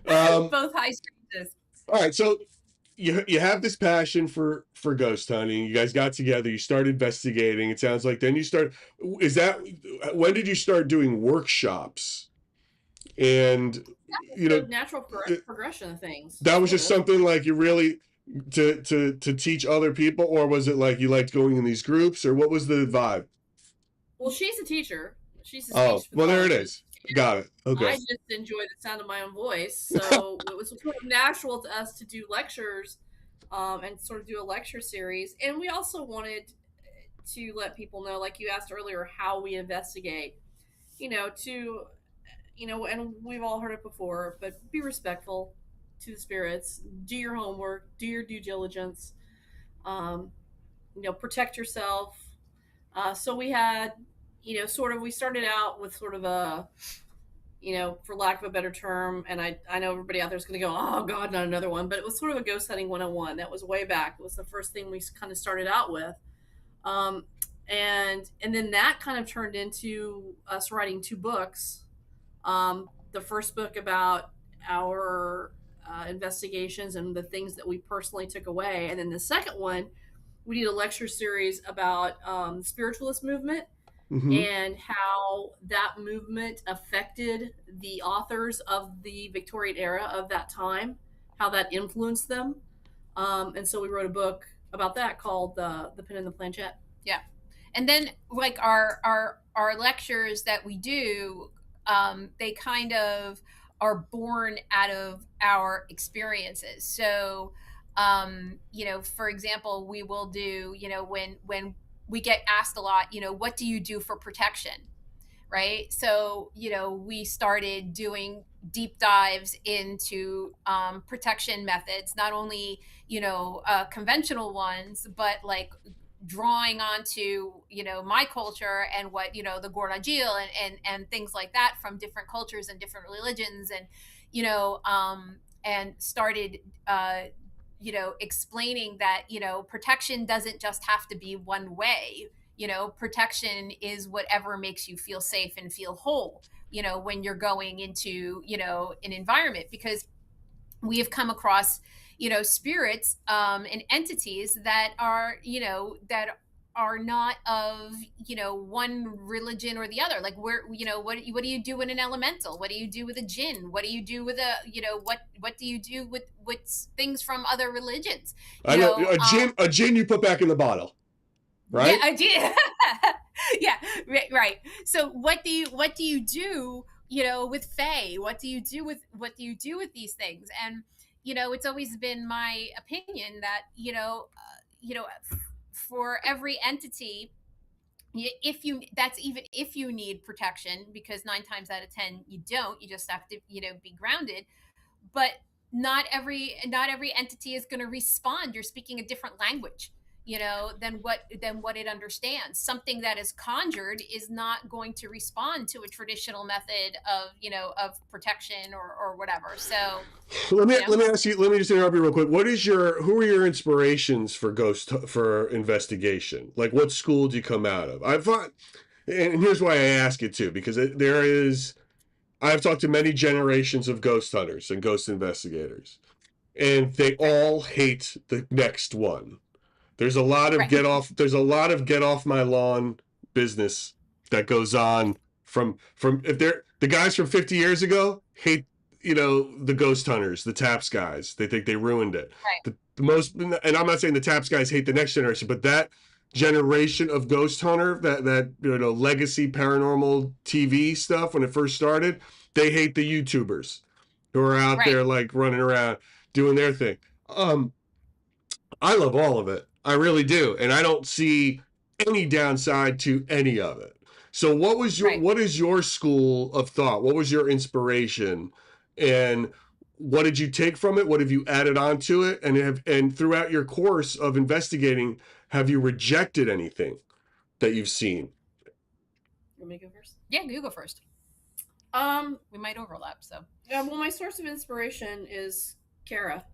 both high stranges. All right, so you have this passion for ghost hunting. You guys got together. You started investigating. It sounds like then you start. Is that when did you start doing workshops? And you know, natural progression of things. that was just something like you really to teach other people, or was it like you liked going in these groups, or what was the vibe? Well, she's a teacher. She's a speech well, there it is. Got it. Okay. I just enjoy the sound of my own voice, so it was sort of natural to us to do lectures, and sort of do a lecture series. And we also wanted to let people know, like you asked earlier, how we investigate. And we've all heard it before, but be respectful to the spirits. Do your homework. Do your due diligence. Protect yourself. So we had, we started out with sort of a, for lack of a better term, and I know everybody out there is going to go, oh God, not another one, but it was sort of a ghost hunting 101. That was way back. It was the first thing we kind of started out with. And then that kind of turned into us writing 2 books. The first book about our investigations and the things that we personally took away. And then the second one, we did a lecture series about the spiritualist movement. Mm-hmm. And how that movement affected the authors of the Victorian era of that time, how that influenced them. And so we wrote a book about that called The Pen and the Planchette. Yeah. And then like our lectures that we do, they kind of are born out of our experiences. So, for example, we will do, when we get asked a lot, what do you do for protection? Right. So, we started doing deep dives into protection methods, not only, conventional ones, but like drawing onto, my culture and what, the Gornajil and things like that from different cultures and different religions and, and started, explaining that, protection doesn't just have to be one way. Protection is whatever makes you feel safe and feel whole, when you're going into, an environment, because we have come across, spirits and entities that are, that are not of, one religion or the other. Like what do you do with an elemental? What do you do with a jinn? What do you do with what do you do with things from other religions? I know a jinn you put back in the bottle, right? Yeah, I did. Yeah, right. So what do you do, with fae? What do you do with these things? And it's always been my opinion that for every entity, if you need protection, because 9 times out of 10 you don't, you just have to be grounded. But not every entity is going to respond. You're speaking a different language. than what it understands. Something that is conjured is not going to respond to a traditional method of protection or whatever. So, Let me ask you. Let me just interrupt you real quick. Who are your inspirations for investigation? Like, what school do you come out of? I thought, and here's why I ask it too, because there is. I've talked to many generations of ghost hunters and ghost investigators, and they right, all hate the next one. There's a lot of right, get off my lawn business that goes on from if they're the guys from 50 years ago hate the ghost hunters, the taps guys. They think they ruined it. right, The most, and I'm not saying the taps guys hate the next generation, but that generation of ghost hunter, that legacy paranormal TV stuff when it first started, they hate the YouTubers who are out right, there like running around doing their thing. Um, I love all of it. I really do. And I don't see any downside to any of it. So right. what is your school of thought? What was your inspiration? And what did you take from it? What have you added on to it? And throughout your course of investigating, have you rejected anything that you've seen? You want me to go first? Yeah, you go first. We might overlap. So, well, my source of inspiration is Kara.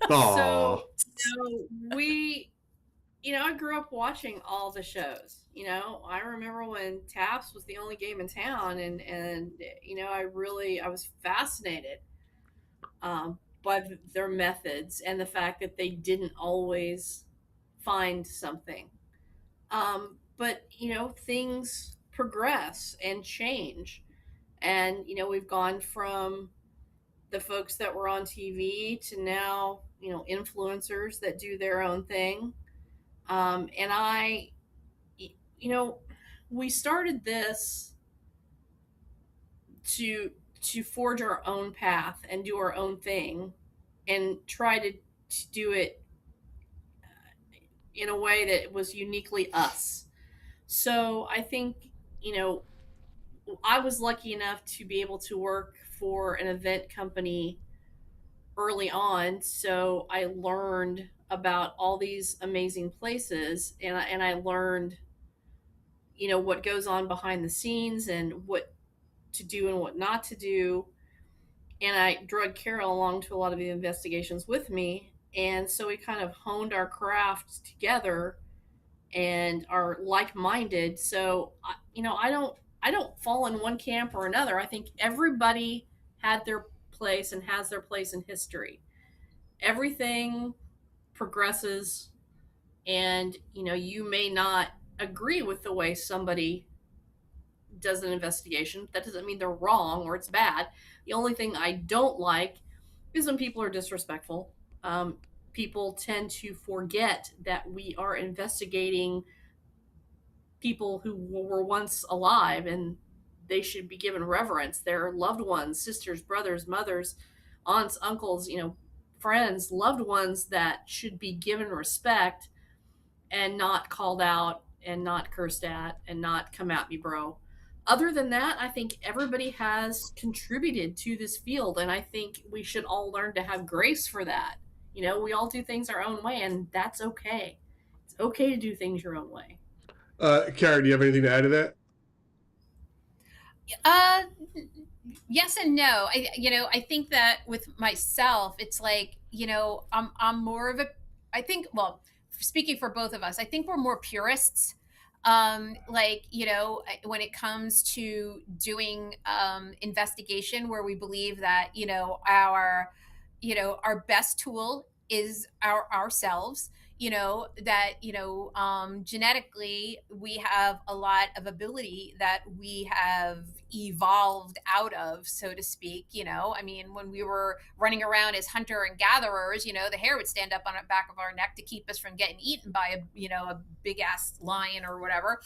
Aww. So we, I grew up watching all the shows. I remember when Taps was the only game in town, and I was fascinated by their methods and the fact that they didn't always find something. But things progress and change, and we've gone from the folks that were on TV to now influencers that do their own thing. And you know, we started this to forge our own path and do our own thing and try to do it in a way that was uniquely us. So I think, you know, I was lucky enough to be able to work for an event company early on. So I learned about all these amazing places, and I learned, what goes on behind the scenes and what to do and what not to do. And I drug Carol along to a lot of the investigations with me. And so we kind of honed our craft together and are like-minded. So, I don't fall in one camp or another. I think everybody had their place and has their place in history. Everything progresses, and you may not agree with the way somebody does an investigation. That doesn't mean they're wrong or it's bad. The only thing I don't like is when people are disrespectful. People tend to forget that we are investigating people who were once alive, and they should be given reverence. Their loved ones, sisters, brothers, mothers, aunts, uncles, friends, loved ones that should be given respect and not called out and not cursed at and not come at me, bro. Other than that, I think everybody has contributed to this field, and I think we should all learn to have grace for that. We all do things our own way, and that's okay. It's okay to do things your own way. Karen, do you have anything to add to that? Uh, yes and no. I think that with myself, it's like, I'm more of a, I think, well, speaking for both of us, I think we're more purists. Like, when it comes to doing investigation, where we believe that, our best tool is ourselves, that genetically we have a lot of ability that we have evolved out of, so to speak. I mean, when we were running around as hunter and gatherers, the hair would stand up on the back of our neck to keep us from getting eaten by a big ass lion or whatever.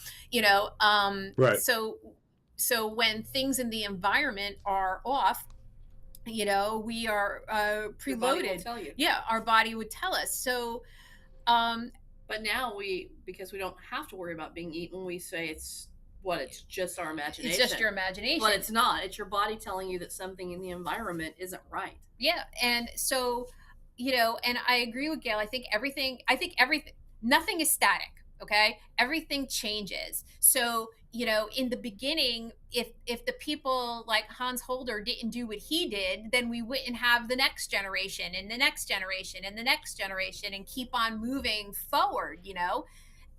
Right. So when things in the environment are off, we are preloaded. Yeah, our body would tell us. So but now because we don't have to worry about being eaten, we say it's just our imagination. It's just your imagination. But it's not. It's your body telling you that something in the environment isn't right. Yeah. And so and I agree with Gail. I think everything, nothing is static. Okay. Everything changes. So, in the beginning, if the people like Hans Holder didn't do what he did, then we wouldn't have the next generation and the next generation and the next generation and keep on moving forward.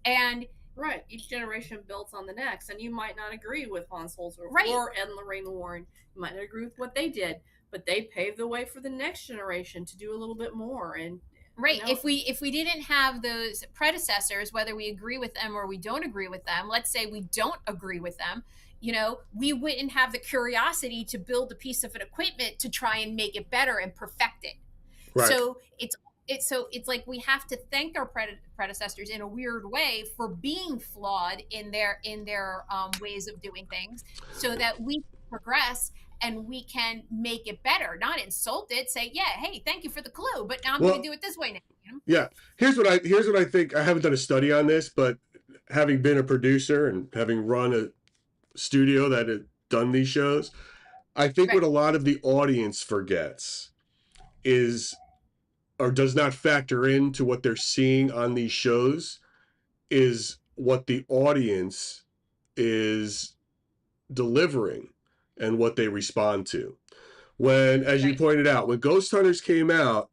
And Right. Each generation builds on the next, and you might not agree with Hans Holzer right, or Ed and Lorraine Warren. You might not agree with what they did, but they paved the way for the next generation to do a little bit more. And right. If we didn't have those predecessors, whether we agree with them or we don't agree with them, let's say we don't agree with them, we wouldn't have the curiosity to build a piece of an equipment to try and make it better and perfect it. Right. So it's like we have to thank our predecessors in a weird way for being flawed in their ways of doing things, so that we progress and we can make it better, not insult it. Say, yeah, hey, thank you for the clue, but now I'm going to do it this way now. Yeah. Here's what I think. I haven't done a study on this, but having been a producer and having run a studio that had done these shows, I think Right. what a lot of the audience forgets is, or does not factor into what they're seeing on these shows, is what the audience is delivering and what they respond to. When, as you Right. pointed out, when Ghost Hunters came out,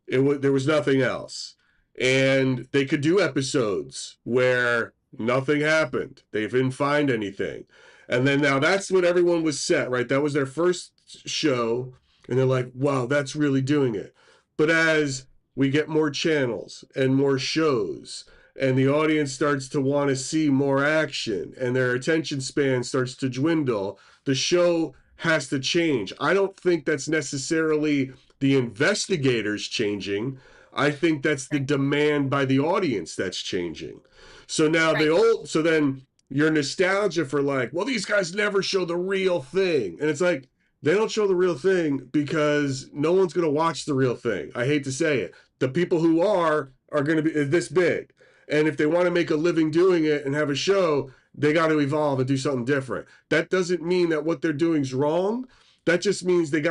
there was nothing else, and they could do episodes where nothing happened. They didn't find anything, and then now that's when everyone was set. Right, that was their first show, and they're like, "Wow, that's really doing it." But as we get more channels and more shows, and the audience starts to want to see more action, and their attention span starts to dwindle, the show has to change. I don't think that's necessarily the investigators changing. I think that's the Right. demand by the audience that's changing. So now Right. so then your nostalgia for like, well, these guys never show the real thing. And it's like, they don't show the real thing because no one's going to watch the real thing. I hate to say it. The people who are going to be this big. And if they want to make a living doing it and have a show, they got to evolve and do something different. That doesn't mean that what they're doing is wrong. That just means they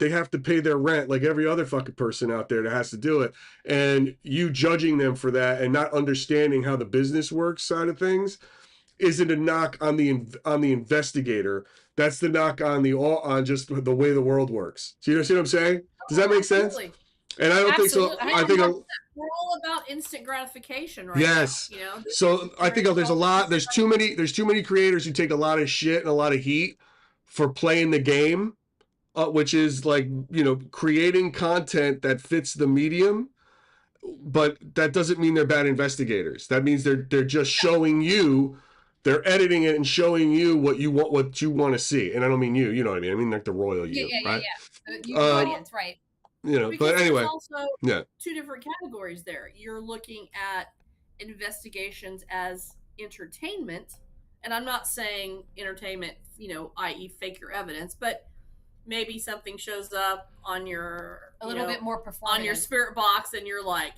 have to pay their rent like every other fucking person out there that has to do it. And you judging them for that and not understanding how the business works side of things isn't a knock on the investigator. That's the knock on just the way the world works. So you see what I'm saying? Does that make sense? Absolutely. And I don't think so. Absolutely. I think 100%. We're all about instant gratification right now. yes. You know, So I think there's a lot. There's too many creators who take a lot of shit and a lot of heat for playing the game, which is like creating content that fits the medium. But that doesn't mean they're bad investigators. That means they're just showing you. They're editing it and showing you what you want to see. And I don't mean you. You know what I mean? I mean like the royal Yeah, you, yeah, yeah, right? yeah. The Uh, audience, right? But because there's anyway, also yeah. two different categories there. You're looking at investigations as entertainment, and I'm not saying entertainment, i.e., fake your evidence, but maybe something shows up on your A little bit more performative. on your spirit box, and you're like,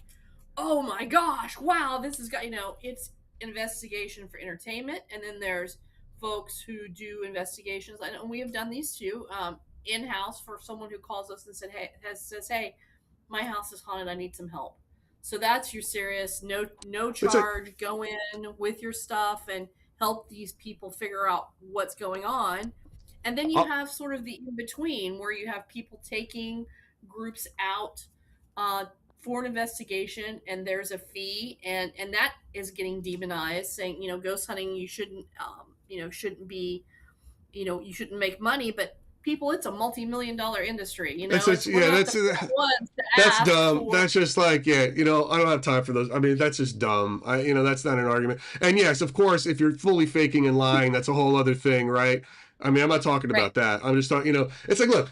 oh my gosh, wow, this is got it's investigation for entertainment. And then there's folks who do investigations, and we have done these too, in-house, for someone who calls us and says, hey, my house is haunted, I need some help. So that's your serious, no It's like charge, go in with your stuff and help these people figure out what's going on. And then you uh, have sort of the in between, where you have people taking groups out uh, for an investigation, and there's a fee, and that is getting demonized, saying ghost hunting, you shouldn't shouldn't be, you shouldn't make money. But people, it's a multi-million-dollar industry. We're not the first ones to that's ask dumb. for. That's just like, I don't have time for those. I mean, that's just dumb. That's not an argument. And yes, of course, if you're fully faking and lying, that's a whole other thing, right? I mean, I'm not talking Right. about that. I'm just talking, it's like, look,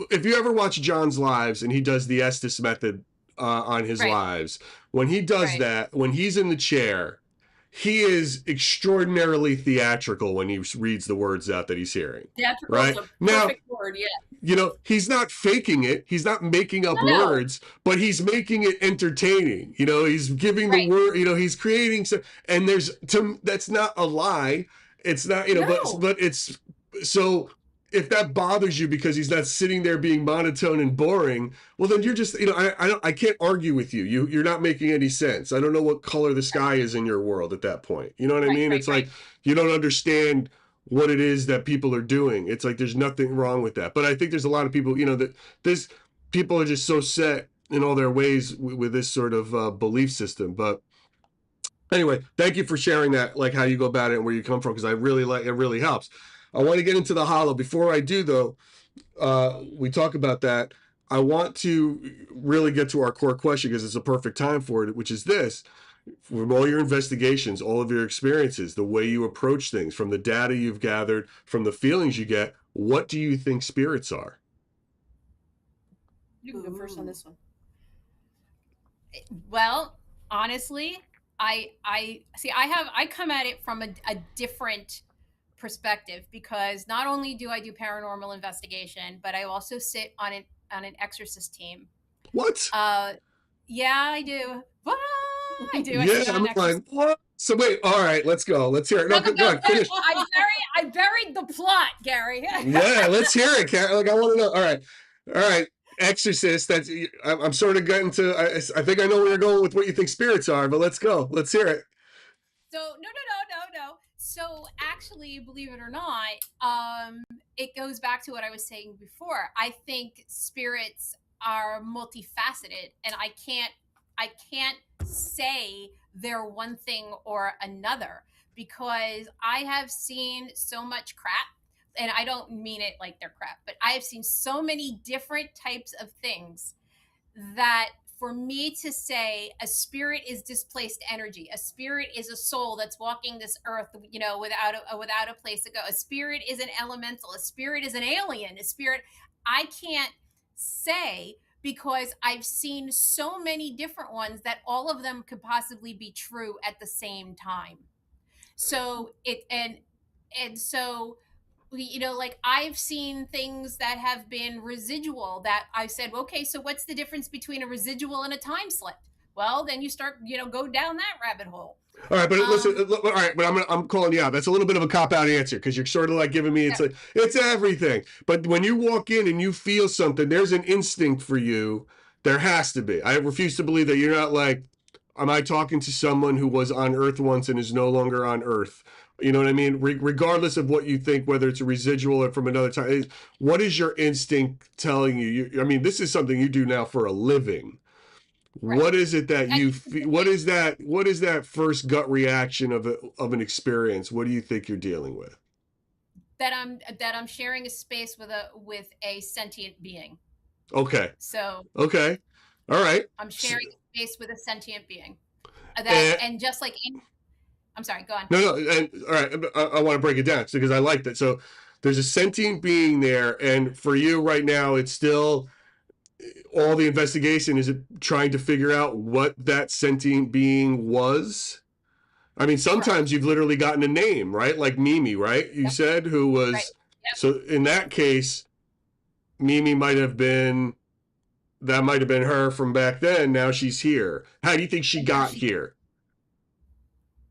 if you ever watch John's lives and he does the Estes method on his Right. lives, when he does Right. that, when he's in the chair, he is extraordinarily theatrical when he reads the words out that he's hearing. Theatrical Right? is a Now, perfect word, yeah. he's not faking it. He's not making up No, words, but he's making it entertaining. He's giving the Right. word, he's creating some, and that's not a lie. It's not, no. but it's so if that bothers you because he's not sitting there being monotone and boring, well, then you're just, I can't argue with you. You're not making any sense. I don't know what color the sky is in your world at that point. You know what I Right, mean? right, It's right. like you don't understand what it is that people are doing. It's like there's nothing wrong with that. But I think there's a lot of people, that this people are just so set in all their ways with this sort of belief system. But anyway, thank you for sharing that, like how you go about it and where you come from, because I really like it. Really helps. I want to get into the hollow. Before I do, though, we talk about that. I want to really get to our core question because it's a perfect time for it, which is this: from all your investigations, all of your experiences, the way you approach things, from the data you've gathered, from the feelings you get, what do you think spirits are? You can go first on Ooh. this one. Well, honestly, I see. I come at it from a different perspective, because not only do I do paranormal investigation, but I also sit on an exorcist team. What? Uh, yeah, I do. What? I do. I Yeah, sit on I'm an like, exorcist. what? So wait, all right, let's go. Let's hear it. No, No, no, go no. ahead, finish. I buried the plot, Gary. Yeah, let's hear it, Kat. Like, I want to know. All right. Exorcist. That's. I'm sort of getting to. I think I know where you're going with what you think spirits are, but let's go. Let's hear it. So no. So actually, believe it or not, it goes back to what I was saying before. I think spirits are multifaceted, and I can't say they're one thing or another, because I have seen so much crap, and I don't mean it like they're crap, but I have seen so many different types of things that for me to say a spirit is displaced energy, a spirit is a soul that's walking this earth, without a place to go, a spirit is an elemental, a spirit is an alien, a spirit, I can't say, because I've seen so many different ones that all of them could possibly be true at the same time. So it and so like I've seen things that have been residual, that I said, okay, so what's the difference between a residual and a time slip? Well, then you start, go down that rabbit hole. All right, but listen. um All right, but I'm calling you out. That's a little bit of a cop out answer because you're sort of like giving me. yeah, It's like it's everything. But when you walk in and you feel something, there's an instinct for you. There has to be. I refuse to believe that you're not like, am I talking to someone who was on Earth once and is no longer on Earth? You know what I mean? Regardless of what you think, whether it's a residual or from another time, what is your instinct telling you? I mean, this is something you do now for a living. right. What is it that And you feel? What is that first gut reaction of an experience? What do you think you're dealing with? that I'm sharing a space with a sentient being. Okay, So okay, all right. I'm sharing a space with a sentient being, that, And, and just like I'm sorry, go on. no, no, and all right. I want to break it down because I like that. So there's a sentient being there, and for you right now, it's still all the investigation is it trying to figure out what that sentient being was. I mean, sometimes Correct. you've literally gotten a name, right? Like Mimi, right? You Yep. said who Right. was. Yep. So in that case, Mimi might have been that might have been her from back then. Now she's here. How do you think she And now got she here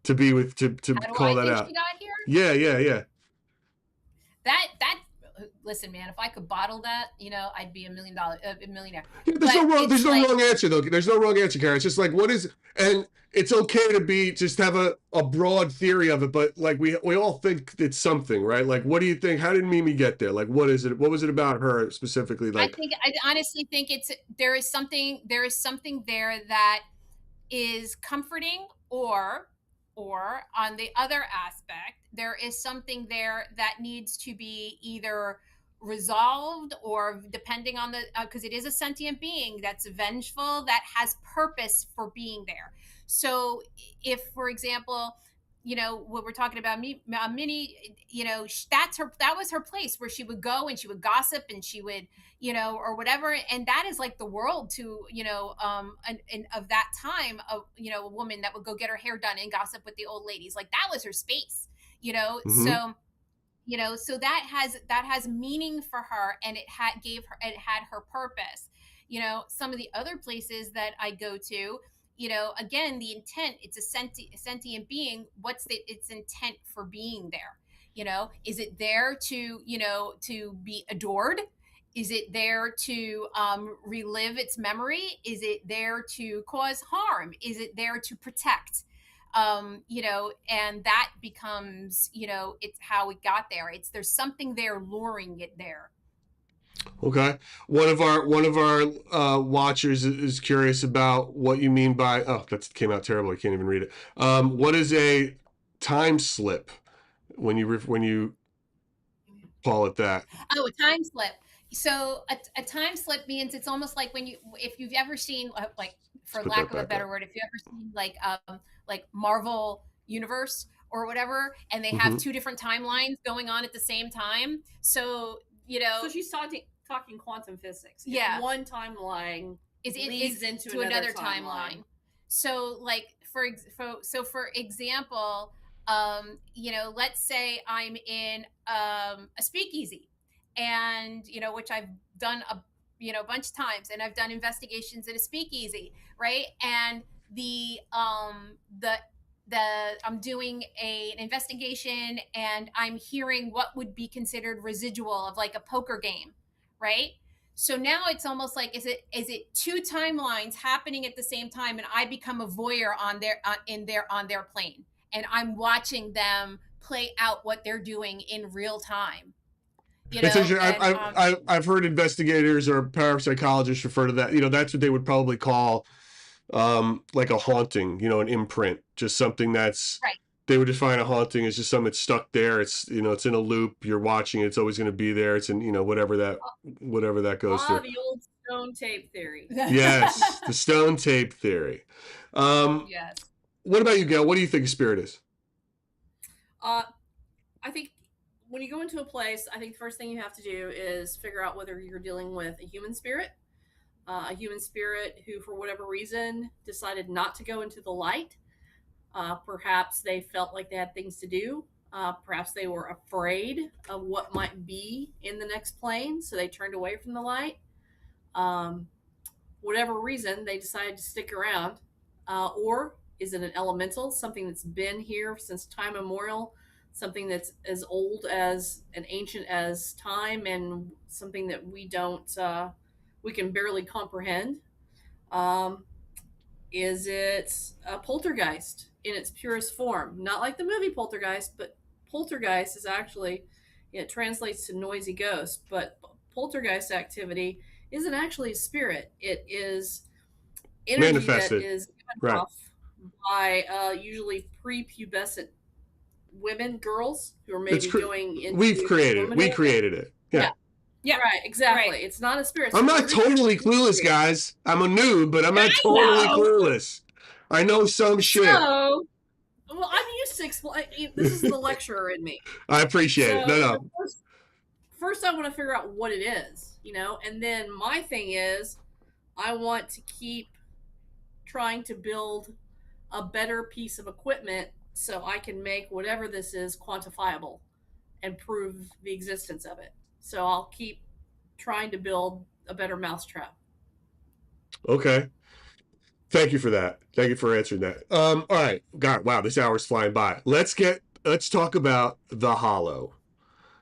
to be with to How do call I that think she out? got here? Yeah, yeah, yeah. That Listen, man, if I could bottle that, I'd be a millionaire. Yeah, there's But no wrong. There's it's no like, wrong answer though. There's no wrong answer, Karen. It's just like what is, and it's okay to be just have a broad theory of it, but like we all think it's something, right? Like, what do you think? How did Mimi get there? Like, what is it? What was it about her specifically? Like, I honestly think there is something there that is comforting, or on the other aspect, there is something there that needs to be either resolved, or depending on the because it is a sentient being that's vengeful, that has purpose for being there. So if, for example, what we're talking about, Minnie, that was her place where she would go and she would gossip, and she would, or whatever. And that is like the world to, and of that time, of, a woman that would go get her hair done and gossip with the old ladies. Like that was her space, mm-hmm, so, so that has meaning for her, and it had her purpose. Some of the other places that I go to, again, the intent, it's a sentient being. What's its intent for being there? Is it there to, to be adored? Is it there to relive its memory? Is it there to cause harm? Is it there to protect? And that becomes, it's how it got there. There's something there luring it there. Okay. One of our watchers is curious about what you mean by. Oh, that came out terrible. I can't even read it. What is a time slip when you call it that? Oh, a time slip. So a time slip means it's almost like if you've ever seen, like, Let's for put that lack of a back better up. word, if you ever seen like Marvel Universe or whatever, and they have Mm-hmm. two different timelines going on at the same time. So So she's talking quantum physics. Yeah. If one timeline Is into to another another timeline. So, like, for example, let's say I'm in a speakeasy, and which I've done a bunch of times, and I've done investigations in a speakeasy, right? And the I'm doing an investigation, and I'm hearing what would be considered residual of, like, a poker game, right? So now it's almost like, is it two timelines happening at the same time, and I become a voyeur on their plane, and I'm watching them play out what they're doing in real time. It's interesting. And I've heard investigators or parapsychologists refer to that. That's what they would probably call like a haunting. An imprint, just something that's. Right. They would define a haunting as just something that's stuck there. It's in a loop. You're watching it. It's always going to be there. It's in whatever that goes through. The old stone tape theory. Yes, the stone tape theory. Yes. What about you, Gail? What do you think a spirit is? I think when you go into a place, I think the first thing you have to do is figure out whether you're dealing with a human spirit who, for whatever reason, decided not to go into the light. Perhaps they felt like they had things to do. Perhaps they were afraid of what might be in the next plane, so they turned away from the light. Whatever reason, they decided to stick around. Or is it an elemental, something that's been here since time immemorial, something that's as old as and ancient as time, and something that we can barely comprehend? Is it a poltergeist in its purest form? Not like the movie Poltergeist, but poltergeist is actually, it translates to noisy ghost, but poltergeist activity isn't actually a spirit. It is energy that Manifested. is given Right. off by usually prepubescent women, girls who are maybe going into We womanhood. created it. Yeah. Yeah. Right, exactly. Right. It's not a spirit. I'm So not totally clueless, guys. I'm a noob, but I'm not totally know. clueless. I know some shit. So, well, I'm used to explain. This is the lecturer in me. I appreciate it. No. First, I want to figure out what it is, and then my thing is, I want to keep trying to build a better piece of equipment so I can make whatever this is quantifiable and prove the existence of it. So I'll keep trying to build a better mousetrap. Okay. Thank you for that. Thank you for answering that. All right. God, wow, this hour's flying by. Let's talk about the Hollow.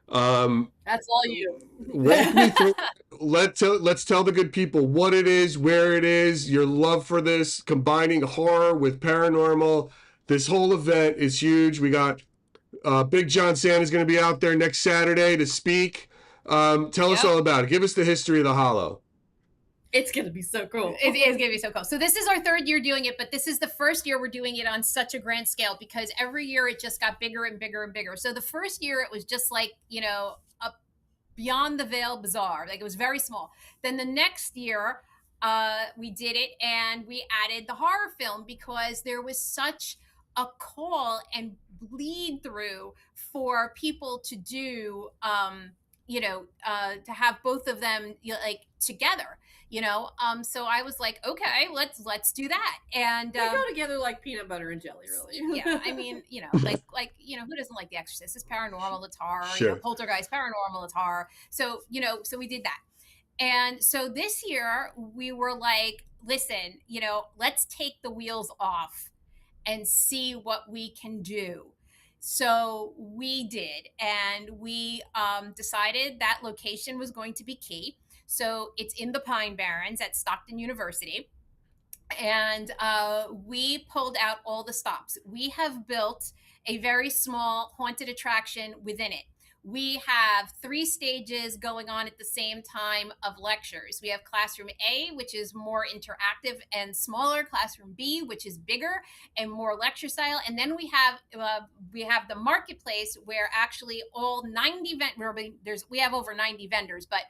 That's all you. Walk me through. Let's tell the good people what it is, where it is, your love for this, combining horror with paranormal. This whole event is huge. We got Big John Sand is going to be out there next Saturday to speak. Tell us all about it. Give us the history of the Hollow. It's going to be so cool. It is going to be so cool. So this is our third year doing it, but this is the first year we're doing it on such a grand scale, because every year it just got bigger and bigger and bigger. So the first year it was just like, a Beyond the Veil Bazaar. Like, it was very small. Then the next year we did it, and we added the horror film because there was such a call and bleed through for people to do, to have both of them, like, together. So I was like, okay, let's do that. And they go together like peanut butter and jelly, really. Yeah, I mean, like who doesn't like The Exorcist? It's paranormal, it's horror. Sure. Poltergeist, paranormal, it's horror. So so we did that. And so this year we were like, listen, let's take the wheels off and see what we can do. So we did, and we decided that location was going to be key. So it's in the Pine Barrens at Stockton University, and we pulled out all the stops. We have built a very small haunted attraction within it. We have 3 stages going on at the same time of lectures. We have classroom A, which is more interactive and smaller, classroom B, which is bigger and more lecture style, and then we have the marketplace, where actually all 90 we have over 90 vendors, but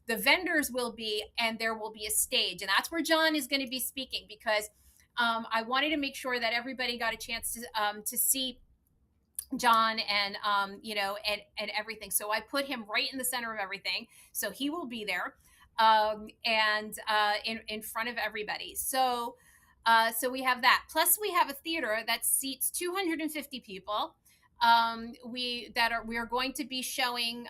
the vendors will be, and there will be a stage, and that's where John is going to be speaking, because I wanted to make sure that everybody got a chance to see John, and and everything. So I put him right in the center of everything. So he will be there, and in front of everybody. So we have that. Plus, we have a theater that seats 250 people. We are going to be showing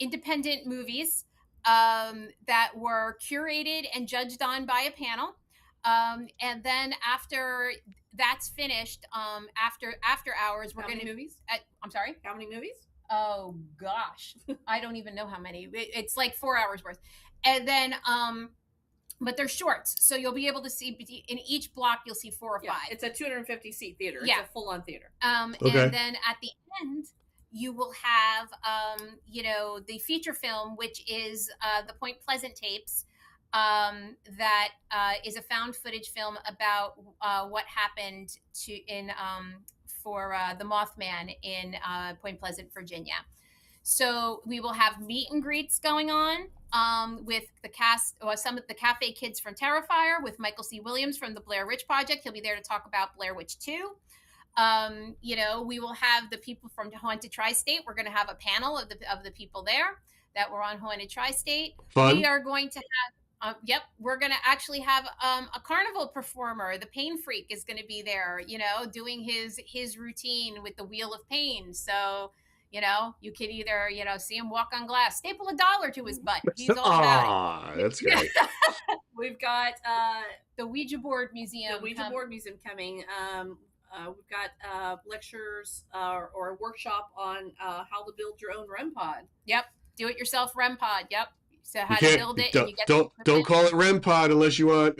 independent movies that were curated and judged on by a panel. And then after that's finished, after hours, we're going to movies. I'm sorry. How many movies? Oh gosh, I don't even know how many. It's like 4 hours worth, and then but they're shorts, so you'll be able to see in each block. You'll see 4 or 5. It's a 250 seat theater. Yeah. It's a full on theater. Okay. And then at the end, you will have the feature film, which is the Point Pleasant tapes. That is a found footage film about what happened for the Mothman in Point Pleasant, Virginia. So we will have meet and greets going on with the cast, or some of the Cafe Kids from Terrifier, with Michael C. Williams from the Blair Witch Project. He'll be there to talk about Blair Witch 2. We will have the people from Haunted Tri-State. We're going to have a panel of the people there that were on Haunted Tri-State. Fun. We are going to have we're going to actually have a carnival performer. The Pain Freak is going to be there, doing his routine with the Wheel of Pain. So, you could either, see him walk on glass, staple $1 to his butt. He's all about it. That's great. We've got the Ouija Board Museum. The Ouija Board Museum coming. We've got lectures or a workshop on how to build your own REM pod. Yep. Do it yourself REM pod. Yep. So how to build it. Don't call it REM pod unless you want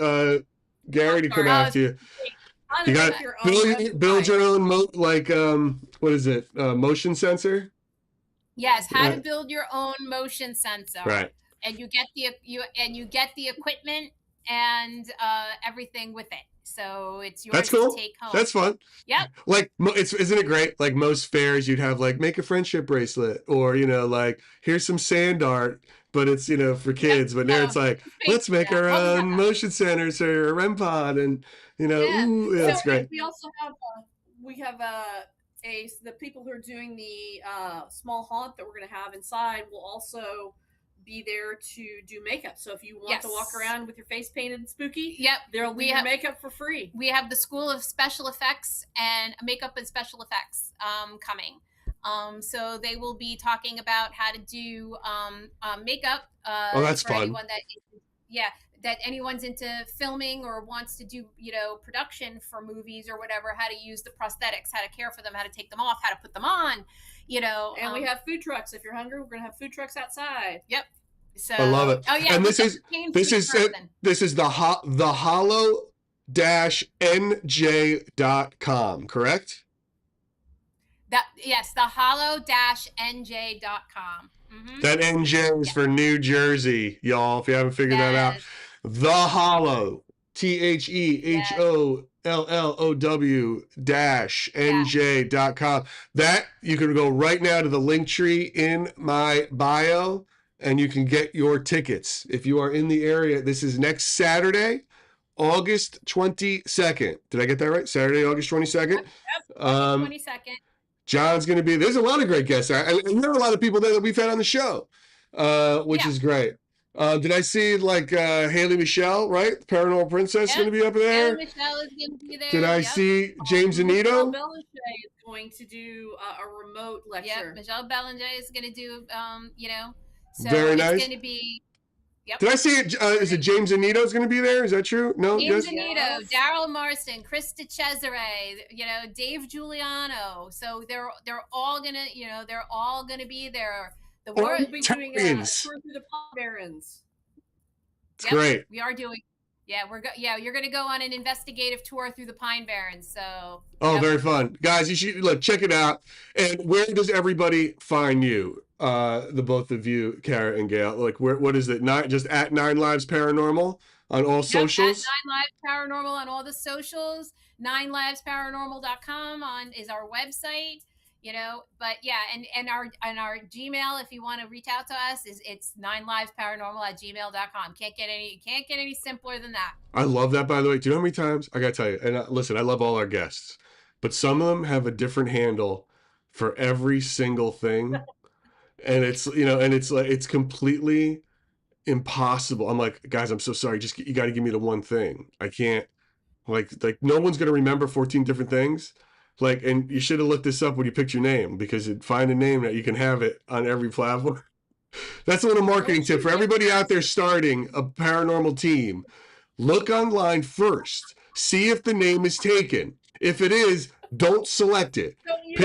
Gary to come after you. You got build your own what is it? Motion sensor? Yes, how to build your own motion sensor. Right. And you get the equipment and everything with it. So it's yours That's cool. to take home. That's fun. Yep. Isn't it great? Like most fairs, you'd have make a friendship bracelet, or here's some sand art, but it's for kids. But now it's let's make our own motion sensor or REM pod, and that's great. We also have the people who are doing the small haunt that we're going to have inside will also be there to do makeup. So if you want to walk around with your face painted and spooky, there'll be makeup for free. We have the School of Special Effects and Makeup and Special Effects coming. So they will be talking about how to do makeup. That's for fun. Anyone that anyone's into filming or wants to do, production for movies or whatever, how to use the prosthetics, how to care for them, how to take them off, how to put them on, And we have food trucks. If you're hungry, we're going to have food trucks outside. Yep. So, I love it. Oh yeah. And this is the hollow-nj.com, correct? Yes, the hollow-nj.com. Mm-hmm. That NJ is for New Jersey, y'all, if you haven't figured that out. The Hollow, THEHOLLOW-NJ.com. That, you can go right now to the link tree in my bio, and you can get your tickets. If you are in the area, this is next Saturday, August 22nd. Did I get that right? Saturday, August 22nd? Yep, 22nd. John's going to be, there's a lot of great guests. And there are a lot of people there that we've had on the show, which is great. Did I see Haley Michelle, right? The Paranormal Princess is going to be up there. Haley Michelle is going to be there. Did I see James Anito? Michelle Belanger is going to do a remote lecture. Michelle Belanger is going to do, so very it's nice. going to be, Yep. Did I say it? Is it James Anito's going to be there? Is that true? No, James yes. Anito, Daryl Marston, Krista Cesare, Dave Giuliano. So they're all gonna be there. The Oh, war. We'll be doing a Italians. tour through the Palm Barrens. It's Yep, great. we are doing. Yeah, you're gonna go on an investigative tour through the Pine Barrens. So. Oh, Yep. very fun, guys. You should look, check it out. And where does everybody find you? The both of you, Kara and Gail. Like, what is it? Not just at 9 Lives Paranormal on all Yep, socials. at 9 Lives Paranormal on all the socials. 9livesparanormal.com is our website. But yeah, and our Gmail, if you want to reach out to us, it's 9livesparanormal@gmail.com. Can't get any simpler than that. I love that, by the way. Do you know how many times I gotta tell you? And listen, I love all our guests, but some of them have a different handle for every single thing, and it's and it's like it's completely impossible. I'm like, guys, I'm so sorry. Just you got to give me the one thing. I can't. Like no one's gonna remember 14 different things. Like, and you should have looked this up when you picked your name, because you'd find a name that you can have it on every platform. That's a little marketing tip for everybody out there starting a paranormal team. Look online first. See if the name is taken. If it is, don't select it. Don't use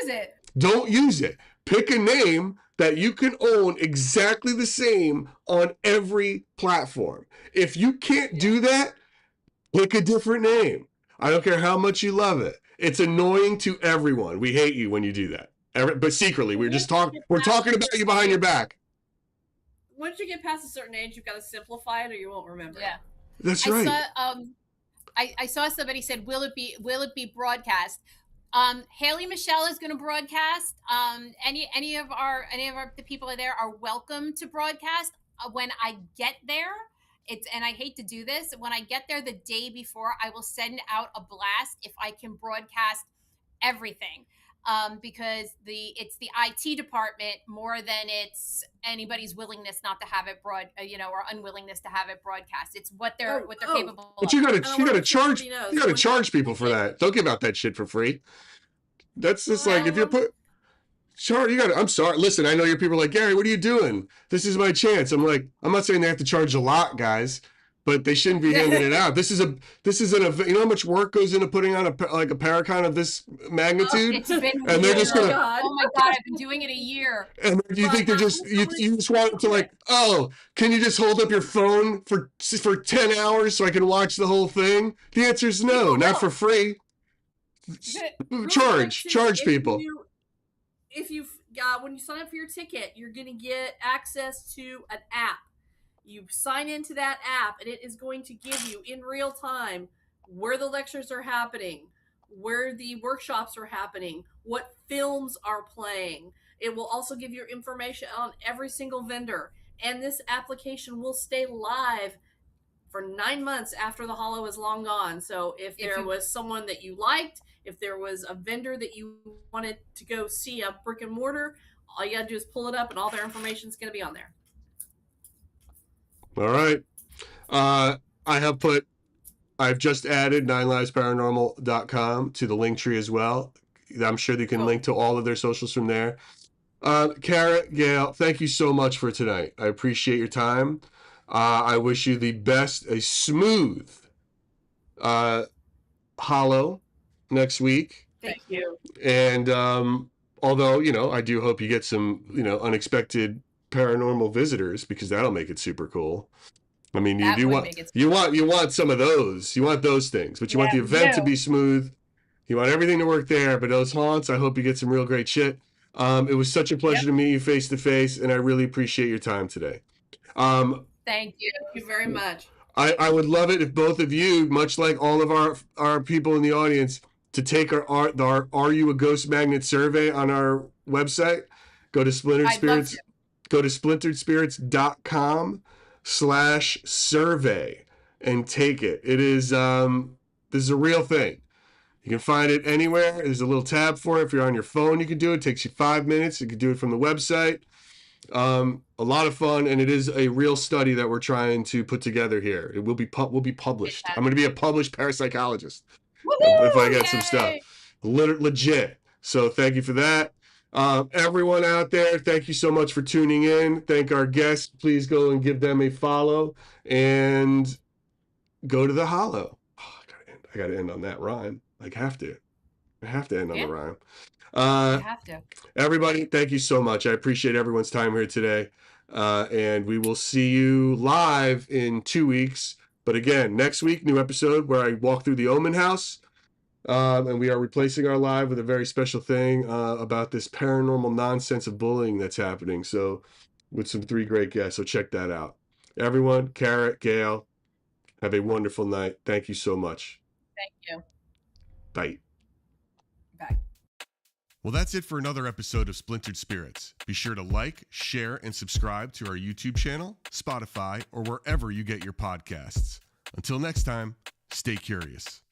it. Don't use it. Pick a name that you can own exactly the same on every platform. If you can't do that, pick a different name. I don't care how much you love it. It's annoying to everyone. We hate you when you do that. But secretly, we're talking about you behind your back. Once you get past a certain age, you've got to simplify it, or you won't remember. Yeah, that's right. I saw somebody said, "Will it be broadcast?" Haley Michelle is going to broadcast. Any of the people there are welcome to broadcast. When I get there, and I hate to do this, when I get there the day before, I will send out a blast if I can broadcast everything. Because it's the IT department more than it's anybody's willingness not to have it or unwillingness to have it broadcast. It's what they're capable But of. you gotta charge people for that. Don't give out that shit for free. That's just like if you put. Sure, I'm sorry. Listen, I know your people are like, Gary, what are you doing? This is my chance. I'm like, I'm not saying they have to charge a lot, guys, but they shouldn't be handing it out. This is an event. You know how much work goes into putting on a Paracon of this magnitude? It's been and they're just gonna. Oh my god, I've been doing it a year. And you think they're just you just want to like, oh, can you just hold up your phone for 10 hours so I can watch the whole thing? The answer is no, not for free. Charge people. When you sign up for your ticket, you're going to get access to an app. You sign into that app, and it is going to give you in real time where the lectures are happening, where the workshops are happening, what films are playing. It will also give you information on every single vendor. And this application will stay live for 9 months after the holo is long gone. So if there was someone that you liked, if there was a vendor that you wanted to go see, a brick and mortar, all you got to do is pull it up, and all their information is going to be on there. All right. I've just added 9livesparanormal.com to the link tree as well. I'm sure they can link to all of their socials from there. Kara, Gail, thank you so much for tonight. I appreciate your time. I wish you the best, a smooth holo next week. Thank you. And although, I do hope you get some, unexpected paranormal visitors, because that'll make it super cool. I mean, you want some of those. You want those things, but you want the event to be smooth. You want everything to work there, but those haunts, I hope you get some real great shit. It was such a pleasure to meet you face to face, and I really appreciate your time today. Thank you. Thank you very much. I would love it if both of you, much like all of our people in the audience, to take our Are You a Ghost Magnet survey on our website. Go to Splintered Spirits. Go to splinteredspirits.com/survey and take it. It is this is a real thing. You can find it anywhere. There's a little tab for it. If you're on your phone, you can do it. It takes you 5 minutes. You can do it from the website. A lot of fun, and it is a real study that we're trying to put together here. It will be published. I'm going to be a published parapsychologist if I get some stuff. Legit. So thank you for that. Everyone out there, thank you so much for tuning in. Thank our guests. Please go and give them a follow and go to the Hollow. Oh, I gotta end on that rhyme. I have to end on the Yeah, rhyme. you have to. Everybody, thank you so much. I appreciate everyone's time here today. And we will see you live in 2 weeks. But again, next week, new episode where I walk through the Omen House. And we are replacing our live with a very special thing about this paranormal nonsense of bullying that's happening. So, with some 3 great guests. So, check that out. Everyone, Carrot, Gail, have a wonderful night. Thank you so much. Thank you. Bye. Bye. Well, that's it for another episode of Splintered Spirits. Be sure to like, share, and subscribe to our YouTube channel, Spotify, or wherever you get your podcasts. Until next time, stay curious.